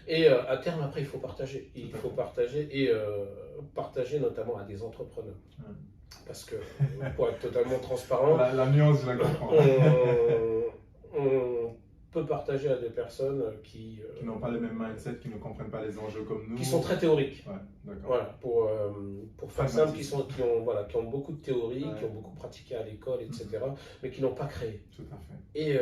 Et à terme, après, il faut partager. Il faut partager, et partager notamment à des entrepreneurs. Parce que, pour être totalement transparent, la nuance, je la comprends. On peut partager à des personnes qui n'ont pas le même mindset, qui ne comprennent pas les enjeux comme nous. Qui sont très théoriques. Voilà, pour faire simple, qui ont beaucoup de théorie, qui ont beaucoup pratiqué à l'école, etc., mais qui n'ont pas créé. Tout à fait. Et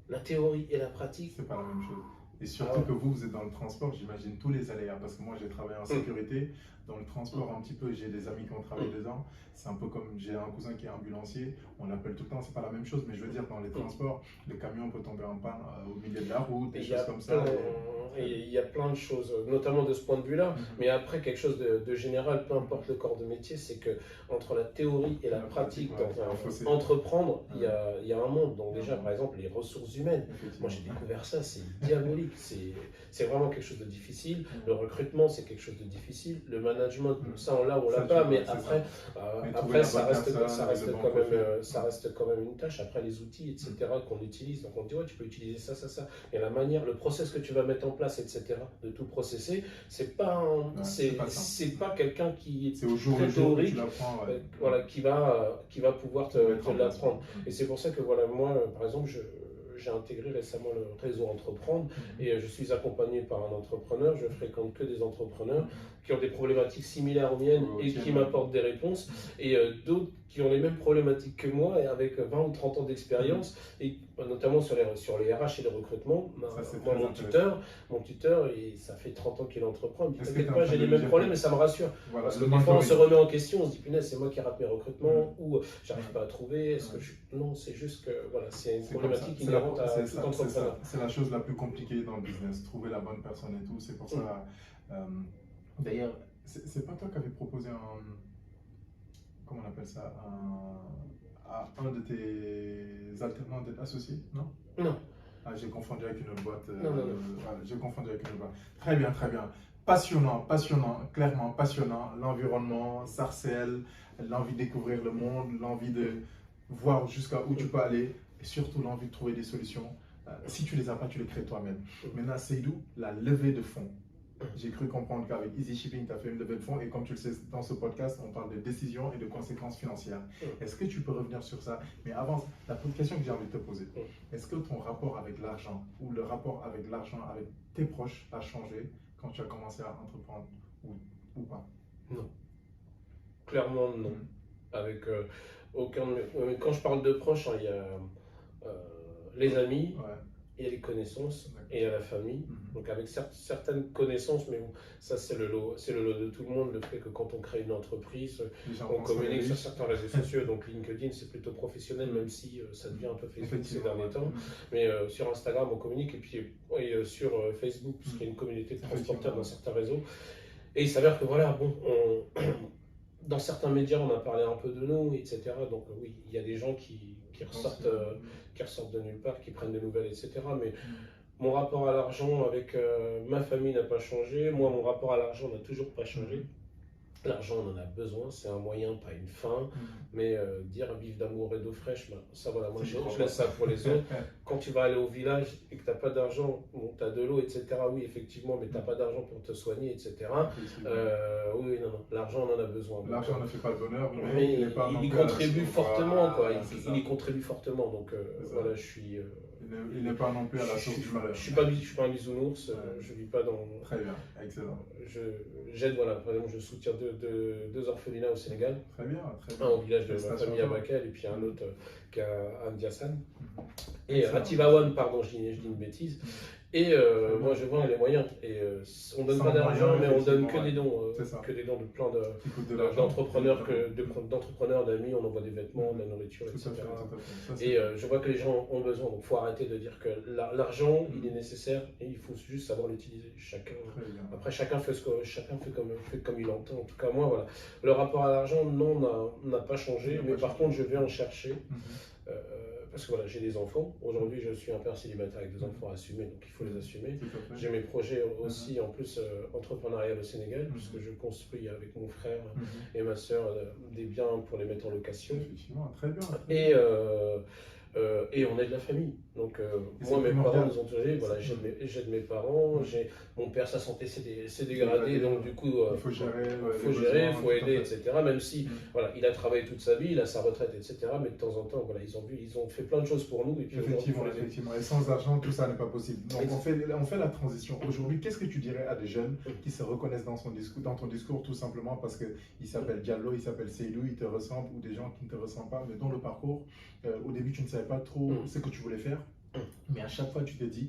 la théorie et la pratique, c'est pas la même chose. Et surtout que vous êtes dans le transport, j'imagine tous les aléas, parce que moi j'ai travaillé en sécurité, dans le transport un petit peu, j'ai des amis qui ont travaillé dedans, c'est un peu comme, j'ai un cousin qui est ambulancier, on l'appelle tout le temps, c'est pas la même chose, mais je veux dire, dans les transports, le camion peut tomber en panne au milieu de la route, des choses comme ça. Et il y a plein de choses, notamment de ce point de vue-là, mais après quelque chose de général, peu importe le corps de métier, c'est que entre la théorie et la pratique, dans entreprendre, il y a un monde. Donc déjà, par exemple, les ressources humaines, moi j'ai découvert ça, c'est diabolique, c'est vraiment quelque chose de difficile. Le recrutement, c'est quelque chose de difficile. Le management, ça on l'a pas, mais après ça reste quand même une tâche. Après les outils, etc., qu'on utilise, donc on dit ouais, tu peux utiliser ça. Et la manière, le process que tu vas mettre en place, etc., de tout processer, c'est pas quelqu'un qui est très théorique, qui va pouvoir te l'apprendre. Et c'est pour ça que voilà, moi, par exemple, j'ai intégré récemment le réseau Entreprendre et je suis accompagné par un entrepreneur. Je fréquente que des entrepreneurs qui ont des problématiques similaires aux miennes et qui m'apportent des réponses, et d'autres qui ont les mêmes problématiques que moi et avec 20 ou 30 ans d'expérience, et notamment sur les RH et les recrutements. Mon tuteur, et ça fait 30 ans qu'il entreprend, il me dit t'inquiète pas, j'ai les mêmes problèmes, mais ça me rassure. Parce que des fois on se remet en question, on se dit punaise, c'est moi qui rate mes recrutements, ou j'arrive pas à trouver, non, c'est juste que voilà, c'est une problématique inhérente à tout entrepreneur. C'est la chose la plus compliquée dans le business, trouver la bonne personne et tout. C'est pour ça. D'ailleurs, c'est pas toi qui avais proposé comment on appelle ça, à un de tes alternants d'être associé, non? Non. Ah, j'ai confondu avec une autre boîte. Non. J'ai confondu avec une autre boîte. Très bien. Passionnant, clairement passionnant. L'environnement, Sarcelles, l'envie de découvrir le monde, l'envie de voir jusqu'à où tu peux aller, et surtout l'envie de trouver des solutions. Si tu les as pas, tu les crées toi-même. Maintenant, Seydou, la levée de fonds. J'ai cru comprendre qu'avec Easy Shipping, tu as fait une levée de fonds, et comme tu le sais, dans ce podcast, on parle de décisions et de conséquences financières. Est-ce que tu peux revenir sur ça? Mais avant, la question que j'ai envie de te poser, est-ce que ton rapport avec l'argent ou le rapport avec l'argent avec tes proches a changé quand tu as commencé à entreprendre ou pas? Non. Clairement, non. Avec aucun. Quand je parle de proches, hein, il y a les amis, Ouais. il y a les connaissances D'accord. et il y a la famille. Donc avec certaines connaissances, mais bon, ça c'est le lot de tout le monde, le fait que quand on crée une entreprise, Les gens on pensent communique que sur certains réseaux sociaux, donc LinkedIn c'est plutôt professionnel, même si ça devient un peu Facebook ces derniers temps. Mais sur Instagram on communique, et puis sur Facebook, parce qu'il y a une communauté de transporteurs dans certains réseaux. Et il s'avère que voilà, bon, dans certains médias on a parlé un peu de nous, etc. Donc oui, il y a des gens qui ressortent de nulle part, qui prennent des nouvelles, etc. Mais mon rapport à l'argent avec ma famille n'a pas changé. Moi, mon rapport à l'argent n'a toujours pas changé. L'argent, on en a besoin, c'est un moyen, pas une fin. Mais dire vivre d'amour et d'eau fraîche, ben, ça voilà, moi je laisse ça pour les autres. Quand tu vas aller au village et que tu n'as pas d'argent, bon, tu as de l'eau, etc. Oui, effectivement, mais tu n'as pas d'argent pour te soigner, etc. Oui, non, l'argent, on en a besoin. L'argent ne fait pas le bonheur, mais il y contribue fortement, quoi. Il Il y contribue fortement. Donc voilà, je suis. Il n'est pas non plus à la source du malheur. Je suis pas un bisounours, je vis pas dans. Très bien, excellent. J'aide, voilà, par exemple, je soutiens deux orphelinats au Sénégal. Très bien, très bien. Un au village de ma famille à Bakel, et puis un autre qui est à Ndiassane. Et à Tivaouane, pardon, je dis une bêtise. Et moi je vois les moyens. Et on donne pas d'argent, mais on donne que des dons. Que des dons de plein d'entrepreneurs, d'amis, on envoie des vêtements, de la nourriture, etc. Et je vois que les gens ont besoin. Donc il faut arrêter de dire que l'argent, il est nécessaire et il faut juste savoir l'utiliser. Après, chacun fait comme il entend. En tout cas, moi, voilà. Le rapport à l'argent, non, n'a pas changé. Mais par contre, je vais en chercher. Parce que voilà, j'ai des enfants. Aujourd'hui, je suis un père célibataire avec des enfants à assumer, donc il faut les assumer. J'ai mes projets aussi, en plus, entrepreneurial au Sénégal, puisque je construis avec mon frère et ma soeur des biens pour les mettre en location. Effectivement, très bien. Et on est de la famille. Donc, moi, mes parents nous ont toujours dit, voilà, j'aide mes parents, mon père, sa santé s'est dégradée, donc du coup, il faut gérer, il faut aider, etc. Même si, voilà, il a travaillé toute sa vie, il a sa retraite, etc. Mais de temps en temps, voilà, ils ont fait plein de choses pour nous. Et puis effectivement. Et sans argent, tout ça n'est pas possible. Donc, on fait la transition. Aujourd'hui, qu'est-ce que tu dirais à des jeunes qui se reconnaissent dans ton discours, tout simplement parce qu'il s'appelle Diallo, il s'appelle Seydou, il te ressemble, ou des gens qui ne te ressemblent pas, mais dont le parcours, au début, tu ne savais pas trop ce que tu voulais faire. Mais à chaque fois, tu te dis,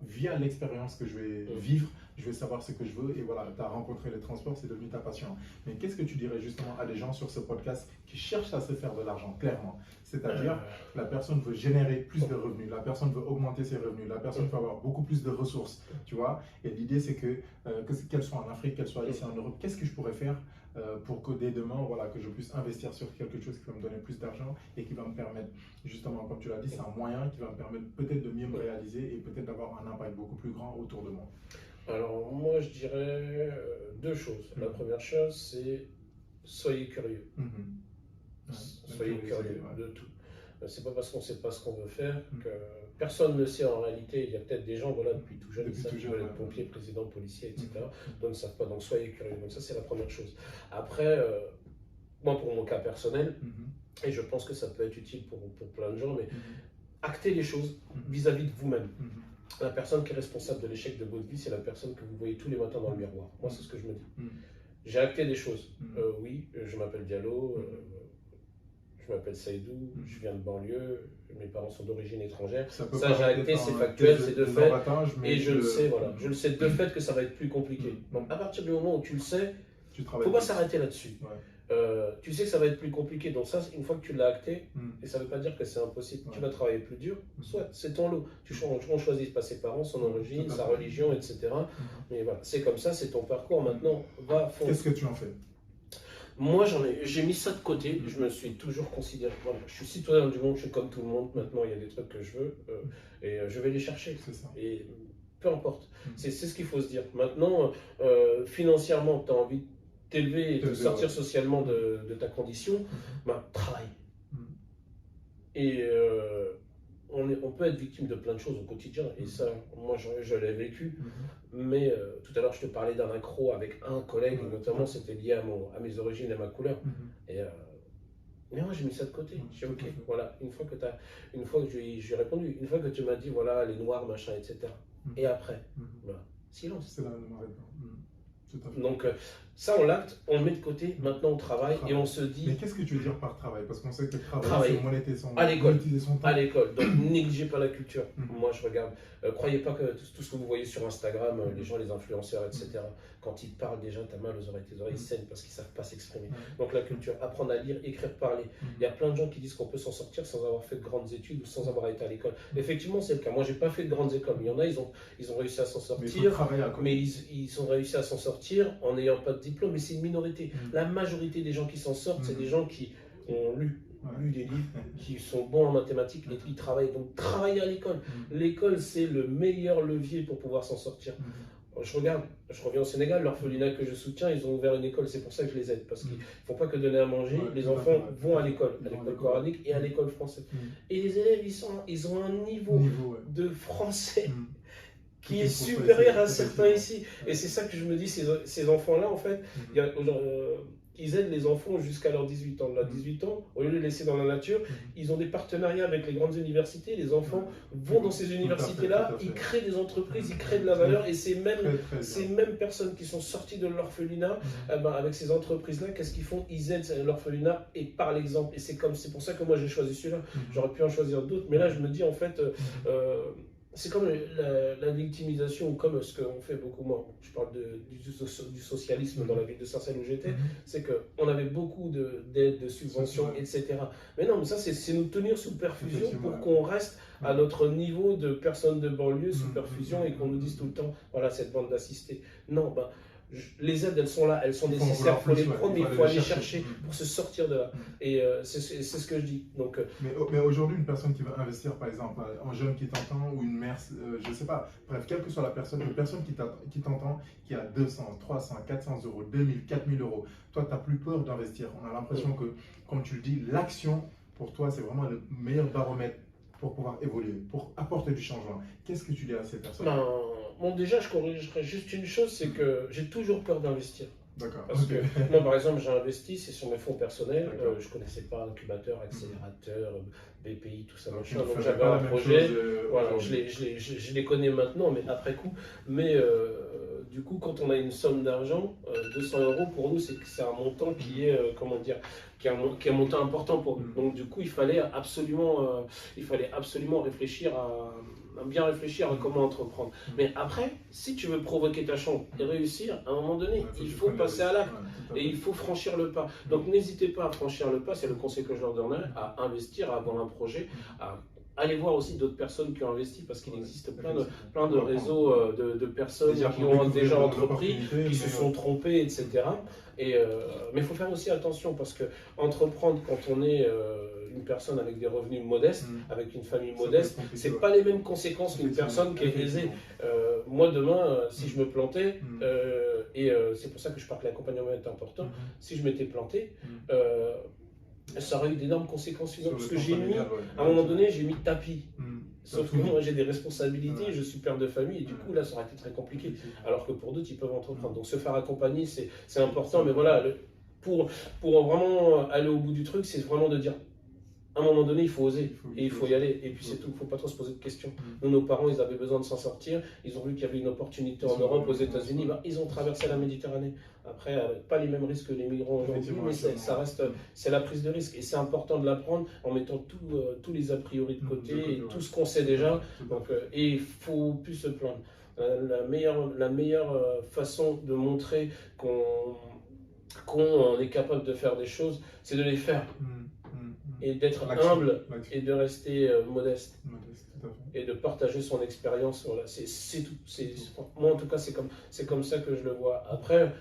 via l'expérience que je vais vivre, je vais savoir ce que je veux. Et voilà, tu as rencontré les transports, c'est devenu ta passion. Mais qu'est-ce que tu dirais justement à des gens sur ce podcast qui cherchent à se faire de l'argent, clairement? C'est-à-dire, la personne veut générer plus de revenus, la personne veut augmenter ses revenus, la personne veut avoir beaucoup plus de ressources, tu vois. Et l'idée, c'est qu'elle soit en Afrique, qu'elle soit ici en Europe, qu'est-ce que je pourrais faire pour que dès demain, voilà, que je puisse investir sur quelque chose qui va me donner plus d'argent et qui va me permettre, justement, comme tu l'as dit, c'est un moyen qui va me permettre peut-être de mieux me réaliser et peut-être d'avoir un impact beaucoup plus grand autour de moi. Alors, moi, je dirais deux choses. La première chose, c'est soyez curieux. Soyez curieux de tout. C'est pas parce qu'on ne sait pas ce qu'on veut faire que personne ne sait en réalité. Il y a peut-être des gens, voilà, depuis tout jeune, ils savent qu'ils veulent être pompiers, président, policier, etc. Donc, ils ne savent pas. Donc, soyez curieux. Donc, ça, c'est la première chose. Après, moi, pour mon cas personnel, et je pense que ça peut être utile pour plein de gens, mais actez les choses vis-à-vis de vous-même. La personne qui est responsable de l'échec de votre vie, c'est la personne que vous voyez tous les matins dans le miroir. Moi, c'est ce que je me dis. J'ai acté des choses. Oui, je m'appelle Diallo. Je m'appelle Seydou, je viens de banlieue, mes parents sont d'origine étrangère. Ça j'ai acté, c'est factuel, c'est de fait. Et je le sais, voilà. Je le sais de fait que ça va être plus compliqué. Donc à partir du moment où tu le sais, il ne faut pas s'arrêter là-dessus. Tu sais que ça va être plus compliqué. Donc ça, une fois que tu l'as acté, et ça ne veut pas dire que c'est impossible, tu vas travailler plus dur, soit c'est ton lot. On choisit pas ses parents, son origine, sa religion, etc. Mais voilà, c'est comme ça, c'est ton parcours. Maintenant, va foncer. Qu'est-ce que tu en fais? Moi, j'ai mis ça de côté. Je me suis toujours considéré. Voilà, je suis citoyen du monde, je suis comme tout le monde. Maintenant, il y a des trucs que je veux et je vais les chercher. Et peu importe. C'est ce qu'il faut se dire. Maintenant, financièrement, tu as envie de t'élever et de sortir socialement de ta condition, travaille. Et on peut être victime de plein de choses au quotidien. Et ça, moi, je l'ai vécu. Mais tout à l'heure, je te parlais d'un accro avec un collègue, notamment, c'était lié à mes origines et à ma couleur. Mais moi, j'ai mis ça de côté. J'ai dit, ok, voilà, une fois que je lui ai répondu, une fois que tu m'as dit, voilà, les noirs, machin, etc. Et après, silence. C'est là, ne m'arrête pas. Tout à fait. Donc ça, on l'acte, on le met de côté, maintenant on travaille et on se dit... Mais qu'est-ce que tu veux dire par travail? Parce qu'on sait que Travailler. c'est monétiser son, À l'école. monétiser son temps. À l'école, donc négligez pas la culture. Moi je regarde, croyez pas que tout ce que vous voyez sur Instagram, les gens, les influenceurs, etc., quand ils parlent déjà, t'as mal aux oreilles, tes oreilles saignent parce qu'ils savent pas s'exprimer. Donc la culture, apprendre à lire, écrire, parler. Il y a plein de gens qui disent qu'on peut s'en sortir sans avoir fait de grandes études ou sans avoir été à l'école. Effectivement, c'est le cas. Moi j'ai pas fait de grandes écoles, mais il y en a, ils ont réussi à s'en sortir. Mais ils ont réussi à s'en sortir en n'ayant pas de diplôme, mais c'est une minorité. La majorité des gens qui s'en sortent, c'est des gens qui ont lu des livres, qui sont bons en mathématiques et qui travaillent. Donc travailler à l'école. L'école, c'est le meilleur levier pour pouvoir s'en sortir. Je reviens au Sénégal, l'orphelinat que je soutiens, ils ont ouvert une école, c'est pour ça que je les aide, parce qu'ils ne font pas que donner à manger, les enfants vont à l'école coranique et à l'école française. Et les élèves, ils ont un niveau de français qui est supérieur à certains ici. Et c'est ça que je me dis, ces enfants-là, en fait, ils aident les enfants jusqu'à leurs 18 ans. À 18 ans, au lieu de les laisser dans la nature, ils ont des partenariats avec les grandes universités. Les enfants vont dans ces universités-là, ils créent des entreprises, ils créent de la valeur. Et ces mêmes personnes qui sont sorties de l'orphelinat, avec ces entreprises-là, qu'est-ce qu'ils font? Ils aident l'orphelinat et par l'exemple. Et c'est pour ça que moi j'ai choisi celui-là. J'aurais pu en choisir d'autres, mais là je me dis en fait... c'est comme la victimisation, ou comme ce qu'on fait beaucoup moins. Je parle du socialisme dans la ville de Sarcelles où j'étais, c'est qu'on avait beaucoup d'aides, de subventions, etc. Mais non, mais ça, c'est nous tenir sous perfusion pour qu'on reste à notre niveau de personnes de banlieue sous perfusion et qu'on nous dise tout le temps, voilà, cette bande d'assistés. Non, les aides, elles sont là, elles sont nécessaires pour les prendre, mais il faut aller chercher pour se sortir de là. Et c'est ce que je dis. Donc, mais aujourd'hui, une personne qui va investir, par exemple, un jeune qui t'entend ou une mère, je ne sais pas, bref, quelle que soit la personne, une personne qui t'entend, qui a 200, 300, 400 euros, 2000, 4000 euros, toi, tu n'as plus peur d'investir. On a l'impression que, comme tu le dis, l'action, pour toi, c'est vraiment le meilleur baromètre pour pouvoir évoluer, pour apporter du changement. Qu'est-ce que tu dis à ces personnes? Bon, déjà, je corrigerais juste une chose, c'est que j'ai toujours peur d'investir. D'accord. Parce que moi, par exemple, j'ai investi, c'est sur mes fonds personnels. Je ne connaissais pas incubateur, accélérateur, BPI, tout ça, machin. Donc j'avais un projet. Voilà, je les connais maintenant, mais après coup. Mais du coup, quand on a une somme d'argent, 200 euros pour nous, c'est un montant qui est, comment dire, qui est un montant important pour nous. Donc du coup, il fallait absolument réfléchir bien réfléchir à comment entreprendre. Mais après, si tu veux provoquer ta chance et réussir, à un moment donné, il faut passer à l'acte et il faut franchir le pas. Donc n'hésitez pas à franchir le pas, c'est le conseil que je leur donnerais, à investir, à avoir un projet, à aller voir aussi d'autres personnes qui ont investi, parce qu'il existe plein de réseaux de personnes qui ont déjà entrepris, qui se sont trompées, etc. Mais il faut faire aussi attention, parce que entreprendre quand on est une personne avec des revenus modestes, avec une famille modeste, c'est pas les mêmes conséquences qu'une personne qui est aisée. Moi demain, si je me plantais, et c'est pour ça que je parle que l'accompagnement est important, si je m'étais planté, ça aurait eu d'énormes conséquences financières, parce que j'ai mis, à un moment donné, j'ai mis tapis. Sauf que moi j'ai des responsabilités, je suis père de famille, et du coup là ça aurait été très compliqué. Alors que pour d'autres, ils peuvent entreprendre. Donc se faire accompagner, c'est important, mais voilà, pour vraiment aller au bout du truc, c'est vraiment de dire, à un moment donné, il faut oser, et il faut y aller, et puis c'est tout, il ne faut pas trop se poser de questions. Nous, nos parents, ils avaient besoin de s'en sortir, ils ont vu qu'il y avait une opportunité en Europe, aux États-Unis, ils ont traversé la Méditerranée. Après, pas les mêmes risques que les migrants aujourd'hui, mais ça reste, c'est la prise de risque, et c'est important de l'apprendre en mettant tous les a priori de côté, et tout ce qu'on sait déjà, donc, et il ne faut plus se plaindre. La meilleure façon de montrer qu'on est capable de faire des choses, c'est de les faire. Et d'être humble et de rester modeste et de partager son expérience. Voilà, c'est tout. Moi, en tout cas, c'est comme ça que je le vois. Après,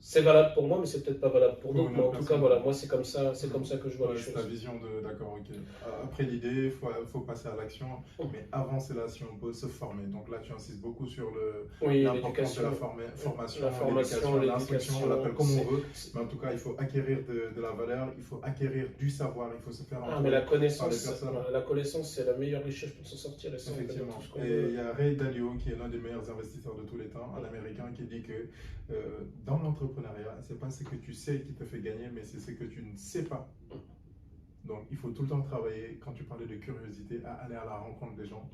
c'est valable pour moi, mais c'est peut-être pas valable pour d'autres. Mais en tout cas, voilà, moi, c'est comme ça que je vois les choses. C'est ta vision d'accord, ok. Après l'idée, il faut passer à l'action. Mais avant, c'est là, si on peut se former. Donc là, tu insistes beaucoup sur l'importance de la formation, l'instruction, on l'appelle comme on veut. Mais en tout cas, il faut acquérir de la valeur, il faut acquérir du savoir, il faut se faire mais la connaissance, c'est la meilleure richesse pour s'en sortir. Effectivement. Et il y a Ray Dalio, qui est l'un des meilleurs investisseurs de tous les temps, un Américain, qui dit que dans l'entrepreneuriat, ce n'est pas ce que tu sais qui te fait gagner, mais c'est ce que tu ne sais pas. Donc, il faut tout le temps travailler, quand tu parlais de curiosité, à aller à la rencontre des gens,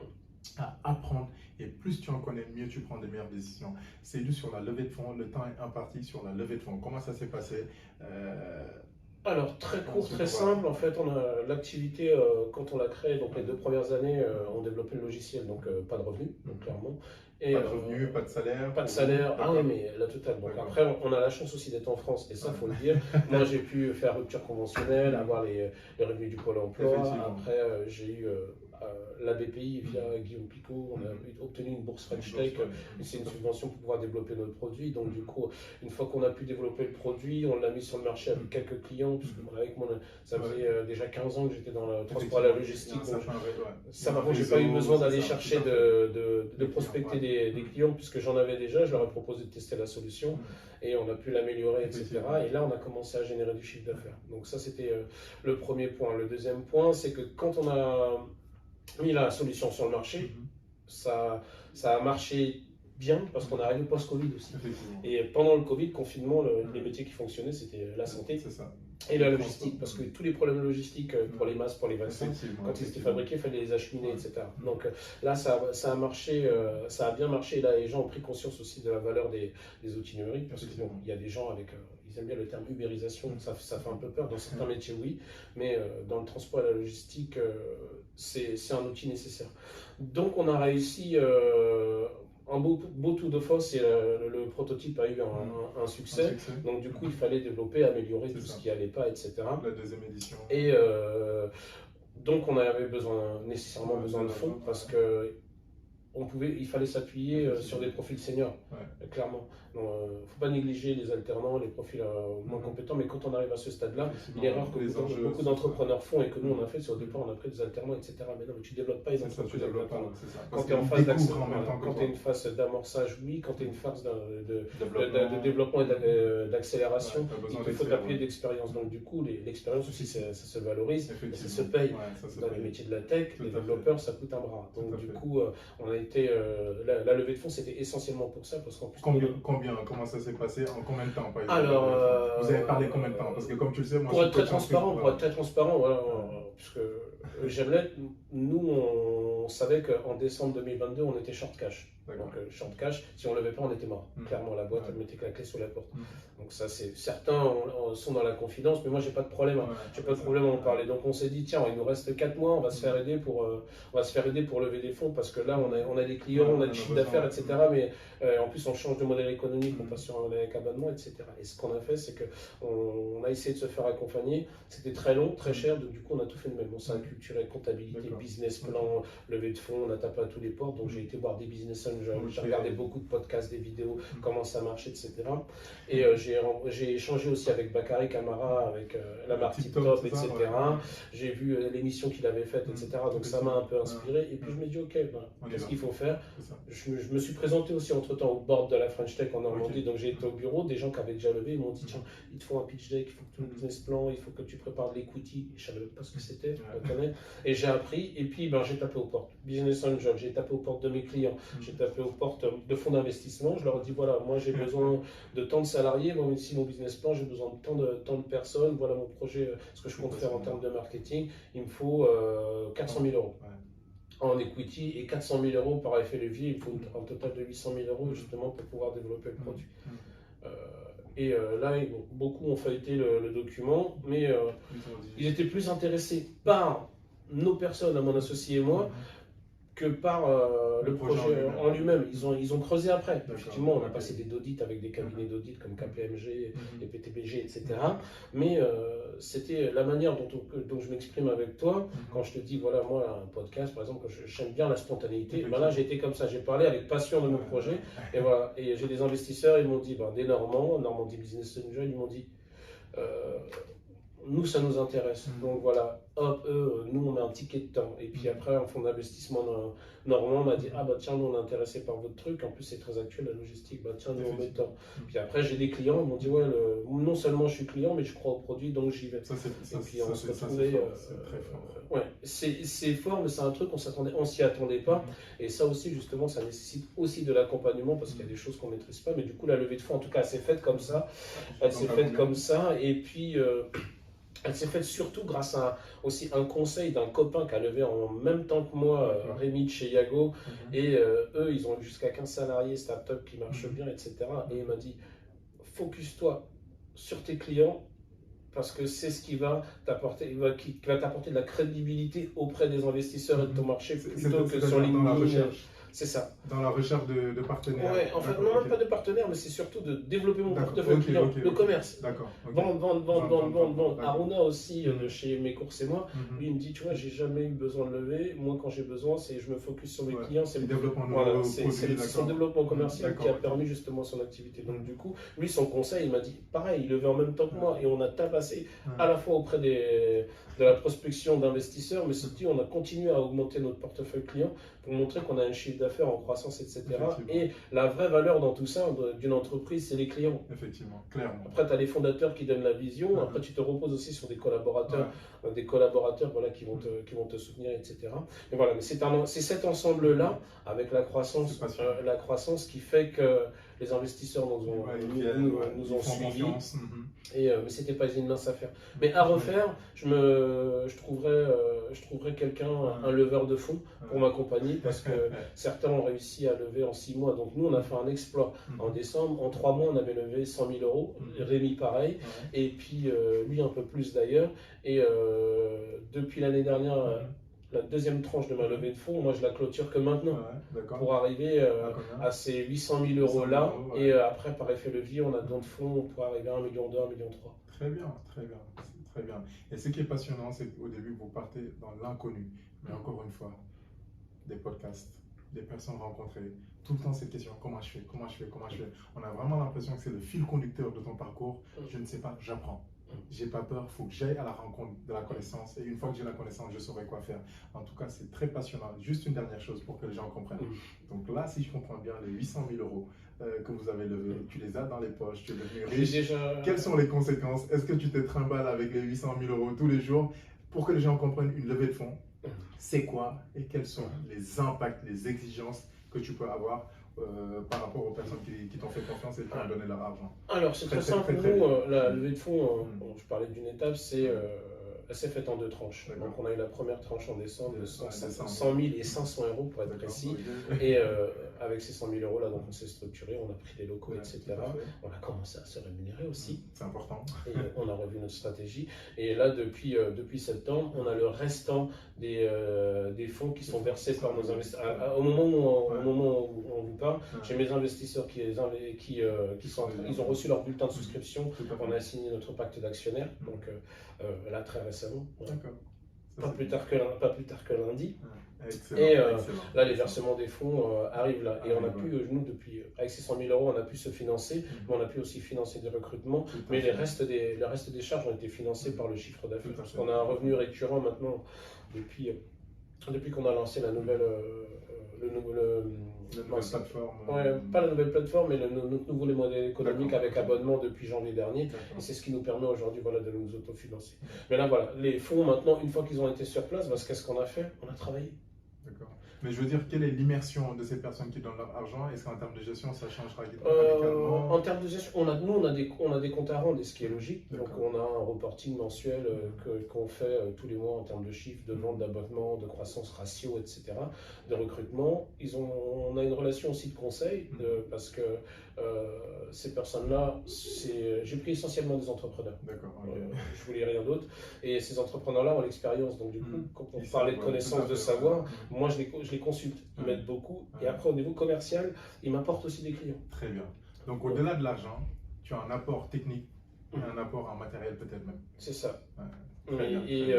à apprendre et plus tu en connais, mieux tu prends des meilleures décisions. C'est lu sur la levée de fonds, le temps est imparti sur la levée de fonds. Comment ça s'est passé? Alors, très court, très simple. En fait, on a l'activité, quand on l'a créée, donc les 2 premières années, on développait le logiciel, donc pas de revenus, donc clairement. Et, pas de revenus, pas de salaire. Pas de salaire, ah oui, mais la totale. Donc après, on a la chance aussi d'être en France, et ça, il faut le dire. Moi, j'ai pu faire rupture conventionnelle, avoir les revenus du Pôle emploi. Après, j'ai eu la BPI via Guillaume Picot, on a obtenu une bourse French Tech, c'est une subvention pour pouvoir développer notre produit. Donc du coup, une fois qu'on a pu développer le produit, on l'a mis sur le marché avec quelques clients, puisque ça faisait déjà 15 ans que j'étais dans le transport et la logistique. Donc ça, par contre, j'ai pas eu besoin d'aller chercher de prospecter des clients, puisque j'en avais déjà, je leur ai proposé de tester la solution, et on a pu l'améliorer, etc. Et là, on a commencé à générer du chiffre d'affaires. Donc ça, c'était le premier point. Le deuxième point, c'est que quand on a mis la solution sur le marché, ça a marché bien parce qu'on est arrivé post-Covid aussi. Et pendant le Covid, confinement, les métiers qui fonctionnaient, c'était la santé et la logistique, parce que tous les problèmes logistiques pour les masques, pour les vaccins, quand ils étaient fabriqués, il fallait les acheminer, etc. Donc là, ça a marché, ça a bien marché. Là, les gens ont pris conscience aussi de la valeur des outils numériques, parce que bon, il y a des gens avec, ils aiment bien le terme ubérisation, ça fait un peu peur. Dans certains métiers, oui, mais dans le transport et la logistique, c'est un outil nécessaire. Donc on a réussi un beau tour de force, et le prototype a eu un succès. Donc du coup, il fallait développer, améliorer tout ce qui n'allait pas, etc. La deuxième édition. Et donc on avait nécessairement besoin de fonds, parce que il fallait s'appuyer sur des profils seniors, clairement. Il ne faut pas négliger les alternants, les profils moins compétents, mais quand on arrive à ce stade-là, l'erreur que beaucoup d'entrepreneurs font, et que nous on a fait, c'est au départ on a pris des alternants, etc. Mais non, mais tu ne développes pas les entreprises avec l'alternant. Quand tu es en phase quand tu es une phase d'amorçage, oui, quand tu es une phase de développement et d'accélération, il te faut t'appuyer d'expérience. Donc du coup, l'expérience aussi, ça se valorise, ça se paye. Dans les métiers de la tech, les développeurs, ça coûte un bras. Donc du coup, on a été, la levée de fonds, c'était essentiellement pour ça, parce qu'en plus... Comment ça s'est passé? En combien de temps, par exemple? Alors, vous avez parlé combien de temps? Parce que comme tu le sais, moi... Pour être très transparent, voilà, puisque Gemlet, nous, on savait qu'en décembre 2022, on était short cash. Donc short cash, si on ne levait pas, on était mort. Clairement, la boîte, elle mettait la clé sous la porte. Donc ça, certains sont dans la confidence, mais moi, j'ai pas de problème. J'ai pas de problème à en parler. Donc on s'est dit, tiens, il nous reste 4 mois, on va se faire aider pour lever des fonds, parce que là, on a des clients, on a du chiffre d'affaires, etc. Mais en plus, on change de modèle économique, on passe sur un modèle avec abonnement, etc. Et ce qu'on a fait, c'est qu'on a essayé de se faire accompagner. C'était très long, très cher, donc du coup, on a tout fait de même. On s'est acculturé, comptabilité, business plan, levée de fonds, on a tapé à tous les portes. Donc j'ai été voir des business angels, j'ai regardé beaucoup de podcasts, des vidéos, comment ça marche, etc. Et j'ai échangé aussi avec Bakary Camara, avec la marque TikTok, etc. J'ai vu l'émission qu'il avait faite, etc. Donc ça m'a un peu inspiré. Et puis je me dis, ok, qu'est-ce qu'il faut faire? Je me suis présenté aussi entre-temps au board de la French Tech en Normandie. Donc j'ai été au bureau, des gens qui avaient déjà levé, ils m'ont dit, tiens, il te faut un pitch deck, il faut que tu aies un business plan, il faut que tu prépares de l'equity. Je ne savais pas ce que c'était, et j'ai appris. Et puis j'ai tapé aux portes. Business Angel, j'ai tapé aux portes de mes clients, j'ai tapé aux portes de fonds d'investissement. Je leur ai dit, voilà, moi j'ai besoin de tant de salariés, moi ici mon business plan, j'ai besoin de tant de personnes, voilà mon projet, ce que je compte faire en termes de marketing, il me faut 400 000 euros en equity et 400 000 euros par effet levier, il faut un total de 800 000 euros justement pour pouvoir développer le produit. Et là, beaucoup ont feuilleté le document, mais ils étaient plus intéressés par nos personnes, à mon associé et moi, que par le projet en lui-même. Ils ont creusé après. Effectivement, on a passé des audits avec des cabinets d'audit comme KPMG et PTBG, etc. Mais c'était la manière dont je m'exprime avec toi. Quand je te dis, voilà, moi, un podcast, par exemple, j'aime bien la spontanéité. Ben là, j'ai été comme ça. J'ai parlé avec passion de mon projet. Et voilà. Et j'ai des investisseurs, ils m'ont dit, des Normands, Normandie Business Angel, ils m'ont dit, nous, ça nous intéresse. Donc voilà, hop, nous, on met un ticket de temps. Et puis après, un fonds d'investissement normand m'a dit, tiens, nous, on est intéressé par votre truc. En plus, c'est très actuel, la logistique. Tiens, nous, on met temps. Puis après, j'ai des clients, ils m'ont dit, ouais, non seulement je suis client, mais je crois au produit, donc j'y vais. C'est fort, mais c'est un truc, on s'y attendait pas. Et ça aussi, justement, ça nécessite aussi de l'accompagnement, parce qu'il y a des choses qu'on ne maîtrise pas. Mais du coup, la levée de fonds, en tout cas, elle s'est faite comme ça. Elle s'est faite comme ça. Et puis... Elle s'est faite surtout grâce à aussi un conseil d'un copain qui a levé en même temps que moi, Rémi de chez Yago. Et eux, ils ont jusqu'à 15 salariés, start-up qui marchent bien, etc. Et il m'a dit, focus-toi sur tes clients parce que c'est ce qui va t'apporter, qui va t'apporter de la crédibilité auprès des investisseurs et de ton marché plutôt que sur LinkedIn. C'est ça. Dans la recherche de partenaires. Ouais, en fait, non, même pas de partenaires, mais c'est surtout de développer mon portefeuille client, le commerce. D'accord. Vendre. Aruna aussi, de chez Mes Courses et moi, lui, il me dit, tu vois, j'ai jamais eu besoin de lever. Moi, quand j'ai besoin, c'est je me focus sur mes clients. C'est son développement commercial qui a permis justement son activité. Donc, du coup, lui, son conseil, il m'a dit, pareil, il levait en même temps que moi et on a tabassé à la fois auprès de la prospection d'investisseurs, mais surtout, on a continué à augmenter notre portefeuille client pour montrer qu'on a un chiffre d'affaires en croissance, etc. Et la vraie valeur dans tout ça, d'une entreprise, c'est les clients. Effectivement, clairement. Après, tu as les fondateurs qui donnent la vision. Après, tu te reposes aussi sur des collaborateurs, voilà, qui vont te soutenir, etc. Mais voilà, mais c'est cet ensemble-là, avec la croissance qui fait que les investisseurs nous ont suivis. Mais c'était pas une mince affaire. Mais à refaire, je trouverais quelqu'un, un leveur de fonds pour m'accompagner parce que certains ont réussi à lever en 6 mois. Donc nous, on a fait un exploit en décembre. En 3 mois, on avait levé 100 000 euros. Rémi, pareil. Et puis lui, un peu plus d'ailleurs. Et depuis l'année dernière, la deuxième tranche de ma levée de fonds, moi je la clôture que maintenant pour arriver à ces 800 000 euros là. Et après, par effet levier, on a d'autres fonds pour arriver à 1,2 million, 1,3 million. Très bien, très bien. Et ce qui est passionnant, c'est qu'au début, vous partez dans l'inconnu. Mais encore une fois, des podcasts, des personnes rencontrées, tout le temps cette question, comment je fais. On a vraiment l'impression que c'est le fil conducteur de ton parcours. Je ne sais pas, j'apprends. J'ai pas peur, il faut que j'aille à la rencontre de la connaissance. Et une fois que j'ai la connaissance, je saurai quoi faire. En tout cas, c'est très passionnant. Juste une dernière chose pour que les gens comprennent. Donc là, si je comprends bien, les 800 000 euros que vous avez levés, tu les as dans les poches, tu es devenu riche. Quelles sont les conséquences? Est-ce que tu te trimbales avec les 800 000 euros tous les jours? Pour que les gens comprennent, une levée de fonds, c'est quoi et quels sont les impacts, les exigences que tu peux avoir par rapport aux personnes qui t'ont fait confiance et qui t'ont donné leur argent? Alors, c'est très simple. Nous, la levée de fonds, je parlais d'une étape, elle s'est faite en 2 tranches. Donc, on a eu la première tranche en décembre de 100 000 et 500 euros pour être précis. Et avec ces 100 000 euros là, donc on s'est structuré, on a pris des locaux, etc. On a commencé à se rémunérer aussi. C'est important. Et on a revu notre stratégie. Et là, depuis septembre, on a le restant des fonds qui sont versés par nos investisseurs. Au moment où on vous parle, j'ai mes investisseurs ils ont reçu leur bulletin de souscription. On a signé notre pacte d'actionnaires. Donc là, très récemment. D'accord. Pas plus tard que lundi. Excellent, et excellent. là, les versements des fonds arrivent là. Et on a pu, nous, avec ces 100 000 euros, on a pu se financer, mais on a pu aussi financer des recrutements. Mais le reste des charges ont été financés par le chiffre d'affaires. Parce qu'on a un revenu récurrent maintenant depuis qu'on a lancé la nouvelle plateforme. Pas la nouvelle plateforme, mais notre nouveau modèle économique avec abonnement depuis janvier dernier. Et c'est ce qui nous permet aujourd'hui de nous autofinancer. Mais là, voilà, les fonds, maintenant, une fois qu'ils ont été sur place, qu'est-ce qu'on a fait? On a travaillé. D'accord. Mais je veux dire, quelle est l'immersion de ces personnes qui donnent leur argent? Est-ce qu'en termes de gestion, ça change radicalement? En termes de gestion, on a des comptes à rendre, et ce qui est logique. Donc, on a un reporting mensuel qu'on fait tous les mois en termes de chiffres, de vente, d'abonnement, de croissance ratio, etc., de recrutement. On a une relation aussi de conseil, parce que ces personnes-là, j'ai pris essentiellement des entrepreneurs. D'accord. Je voulais rien d'autre. Et ces entrepreneurs-là ont l'expérience. Donc, du coup, quand on parlait de connaissance, de savoir, moi, je les consulte. Ils m'aident beaucoup. Et après, au niveau commercial, ils m'apportent aussi des clients. Très bien. Donc, au-delà de l'argent, tu as un apport technique et un apport en matériel peut-être même. C'est ça. Et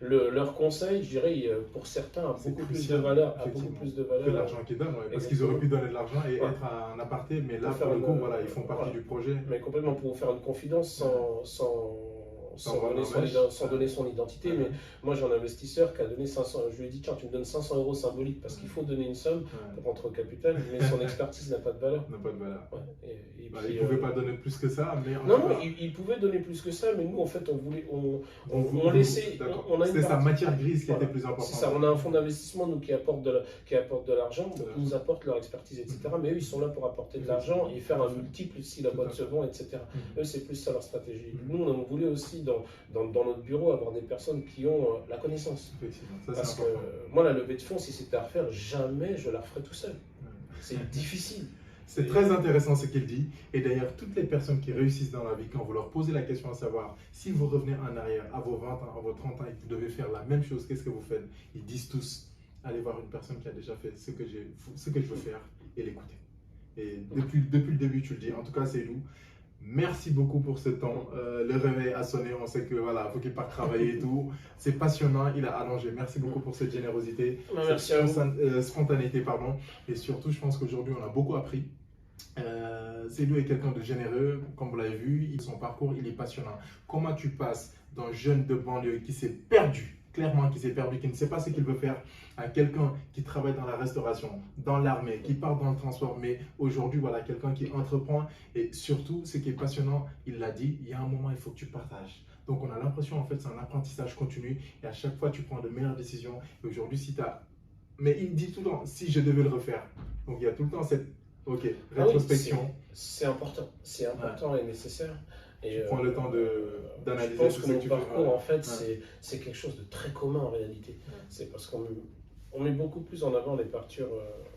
leur conseil, je dirais, pour certains, a beaucoup plus de valeur. Que l'argent qu'ils donnent, parce qu'ils auraient pu donner de l'argent et être à un aparté, mais là, pour le coup, ils font partie du projet. Mais complètement, pour vous faire une confidence sans donner son identité. Mais moi, j'ai un investisseur qui a donné 500. Je lui ai dit, tiens, tu me donnes 500 euros symboliques parce qu'il faut donner une somme pour rentrer au capital, mais son expertise n'a pas de valeur. N'a pas de valeur. Et puis, il ne pouvait pas donner plus que ça. Mais il pouvait donner plus que ça, mais nous, en fait, on laissait. C'était sa matière grise qui était plus importante. C'est ça, on a un fonds d'investissement, nous, qui apporte de l'argent, donc ils nous apportent leur expertise, etc. Mais eux, ils sont là pour apporter de l'argent et faire un multiple si la boîte se vend, etc. Eux, c'est plus ça leur stratégie. Nous, on voulait aussi dans notre bureau avoir des personnes qui ont la connaissance. Effectivement, ça Parce c'est que important. moi, la levée de fonds, si c'était à refaire, jamais je la referais tout seul. C'est difficile. C'est très intéressant ce qu'il dit. Et d'ailleurs, toutes les personnes qui réussissent dans la vie, quand vous leur posez la question à savoir si vous revenez en arrière à vos 20 ans, à vos 30 ans et que vous devez faire la même chose, qu'est-ce que vous faites? Ils disent tous, allez voir une personne qui a déjà fait ce que je veux faire et l'écouter. Et depuis le début, tu le dis. En tout cas, c'est nous. Merci beaucoup pour ce temps. Le réveil a sonné. On sait que voilà, faut qu'il parte travailler et tout. C'est passionnant. Il a allongé. Merci beaucoup pour cette générosité, Merci à vous. spontanéité, pardon. Et surtout, je pense qu'aujourd'hui, on a beaucoup appris. Seydou est quelqu'un de généreux, comme vous l'avez vu. Son parcours, il est passionnant. Comment tu passes d'un jeune de banlieue qui s'est perdu, clairement qui s'est perdu, qui ne sait pas ce qu'il veut faire, à quelqu'un qui travaille dans la restauration, dans l'armée, qui part dans le transport, mais aujourd'hui, voilà, quelqu'un qui entreprend. Et surtout, ce qui est passionnant, il l'a dit, il y a un moment, il faut que tu partages. Donc, on a l'impression, en fait, c'est un apprentissage continu. Et à chaque fois, tu prends de meilleures décisions. Et aujourd'hui, si tu as... Mais il me dit tout le temps, si je devais le refaire. Donc, il y a tout le temps cette rétrospection. Oui, c'est important. C'est important et nécessaire. Et tu prends le temps d'analyser. Je pense que mon tu parcours, en fait, c'est quelque chose de très commun en réalité. C'est parce qu'on met beaucoup plus en avant les partures.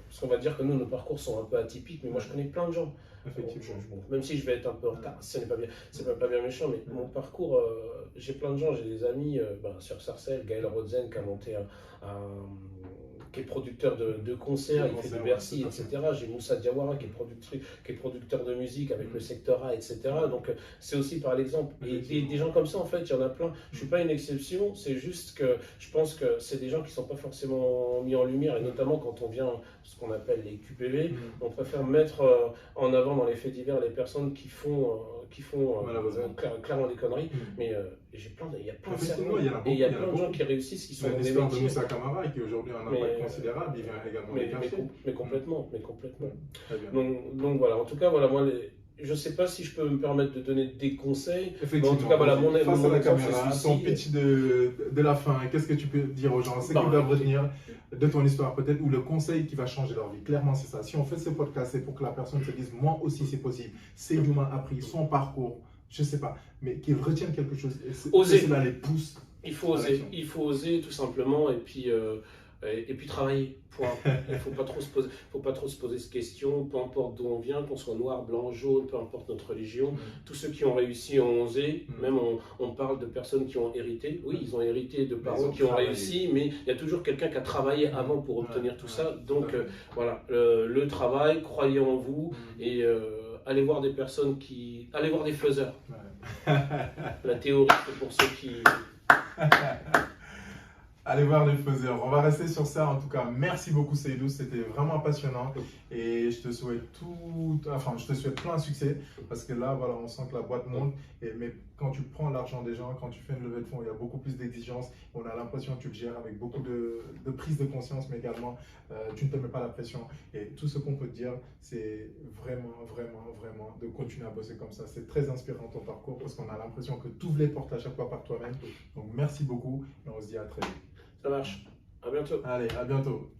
Parce qu'on va dire que nous, nos parcours sont un peu atypiques, mais moi, je connais plein de gens. Effectivement. Même si je vais être un peu en retard, ce n'est pas bien, c'est pas bien méchant, mais mon parcours, j'ai plein de gens, j'ai des amis sur Sarcelles, Gaël Rodzen qui a monté qui est producteur de concerts, il fait de Bercy, etc. J'ai Moussa Diawara qui est producteur de musique avec le secteur A, etc. Donc c'est aussi par l'exemple. Et des gens comme ça, en fait, il y en a plein. Je ne suis pas une exception, c'est juste que je pense que c'est des gens qui ne sont pas forcément mis en lumière, et notamment quand on vient ce qu'on appelle les QPV, on préfère mettre en avant dans les faits divers les personnes qui font clairement des conneries. Mais il y a plein de cerveaux, et il y a plein de gens qui réussissent, qui sont dans des l'histoire de métiers. Moussa Camara, qui aujourd'hui a un impact considérable, il vient également les cacher. Mais complètement. Très bien. Donc voilà, en tout cas, voilà, moi, je ne sais pas si je peux me permettre de donner des conseils. Effectivement. Mais en tout cas, voilà, face à la exemple, caméra, ton pitch de la fin, qu'est-ce que tu peux dire aux gens? Ce qu'ils doivent retenir de ton histoire peut-être, ou le conseil qui va changer leur vie. Clairement, c'est ça. Si on fait ce podcast, c'est pour que la personne se dise, moi aussi c'est possible. Seydou m'a appris son parcours, je ne sais pas, mais qu'ils retiennent quelque chose. Oser. Cela les pousse. Il faut oser tout simplement, et puis travailler. Point. Il ne faut pas trop se poser cette question, peu importe d'où on vient, qu'on soit noir, blanc, jaune, peu importe notre religion. Tous ceux qui ont réussi ont osé. Même on parle de personnes qui ont hérité. Oui, ils ont hérité de parents qui ont réussi, mais il y a toujours quelqu'un qui a travaillé avant pour obtenir tout ça. Donc voilà, le travail, croyez en vous, et allez voir des personnes allez voir des faiseurs. La théorie, c'est pour ceux qui... Allez voir les faiseurs. On va rester sur ça. En tout cas, merci beaucoup Seydou, c'était vraiment passionnant. Et je te souhaite plein de succès. Parce que là, voilà, on sent que la boîte monte. Mais quand tu prends l'argent des gens, quand tu fais une levée de fonds, il y a beaucoup plus d'exigences. On a l'impression que tu le gères avec beaucoup de prise de conscience, mais également, tu ne te mets pas la pression. Et tout ce qu'on peut te dire, c'est vraiment de continuer à bosser comme ça. C'est très inspirant ton parcours parce qu'on a l'impression que tu ouvres les portes à chaque fois par toi-même. Donc, merci beaucoup et on se dit à très vite. Ça marche. À bientôt. Allez, à bientôt.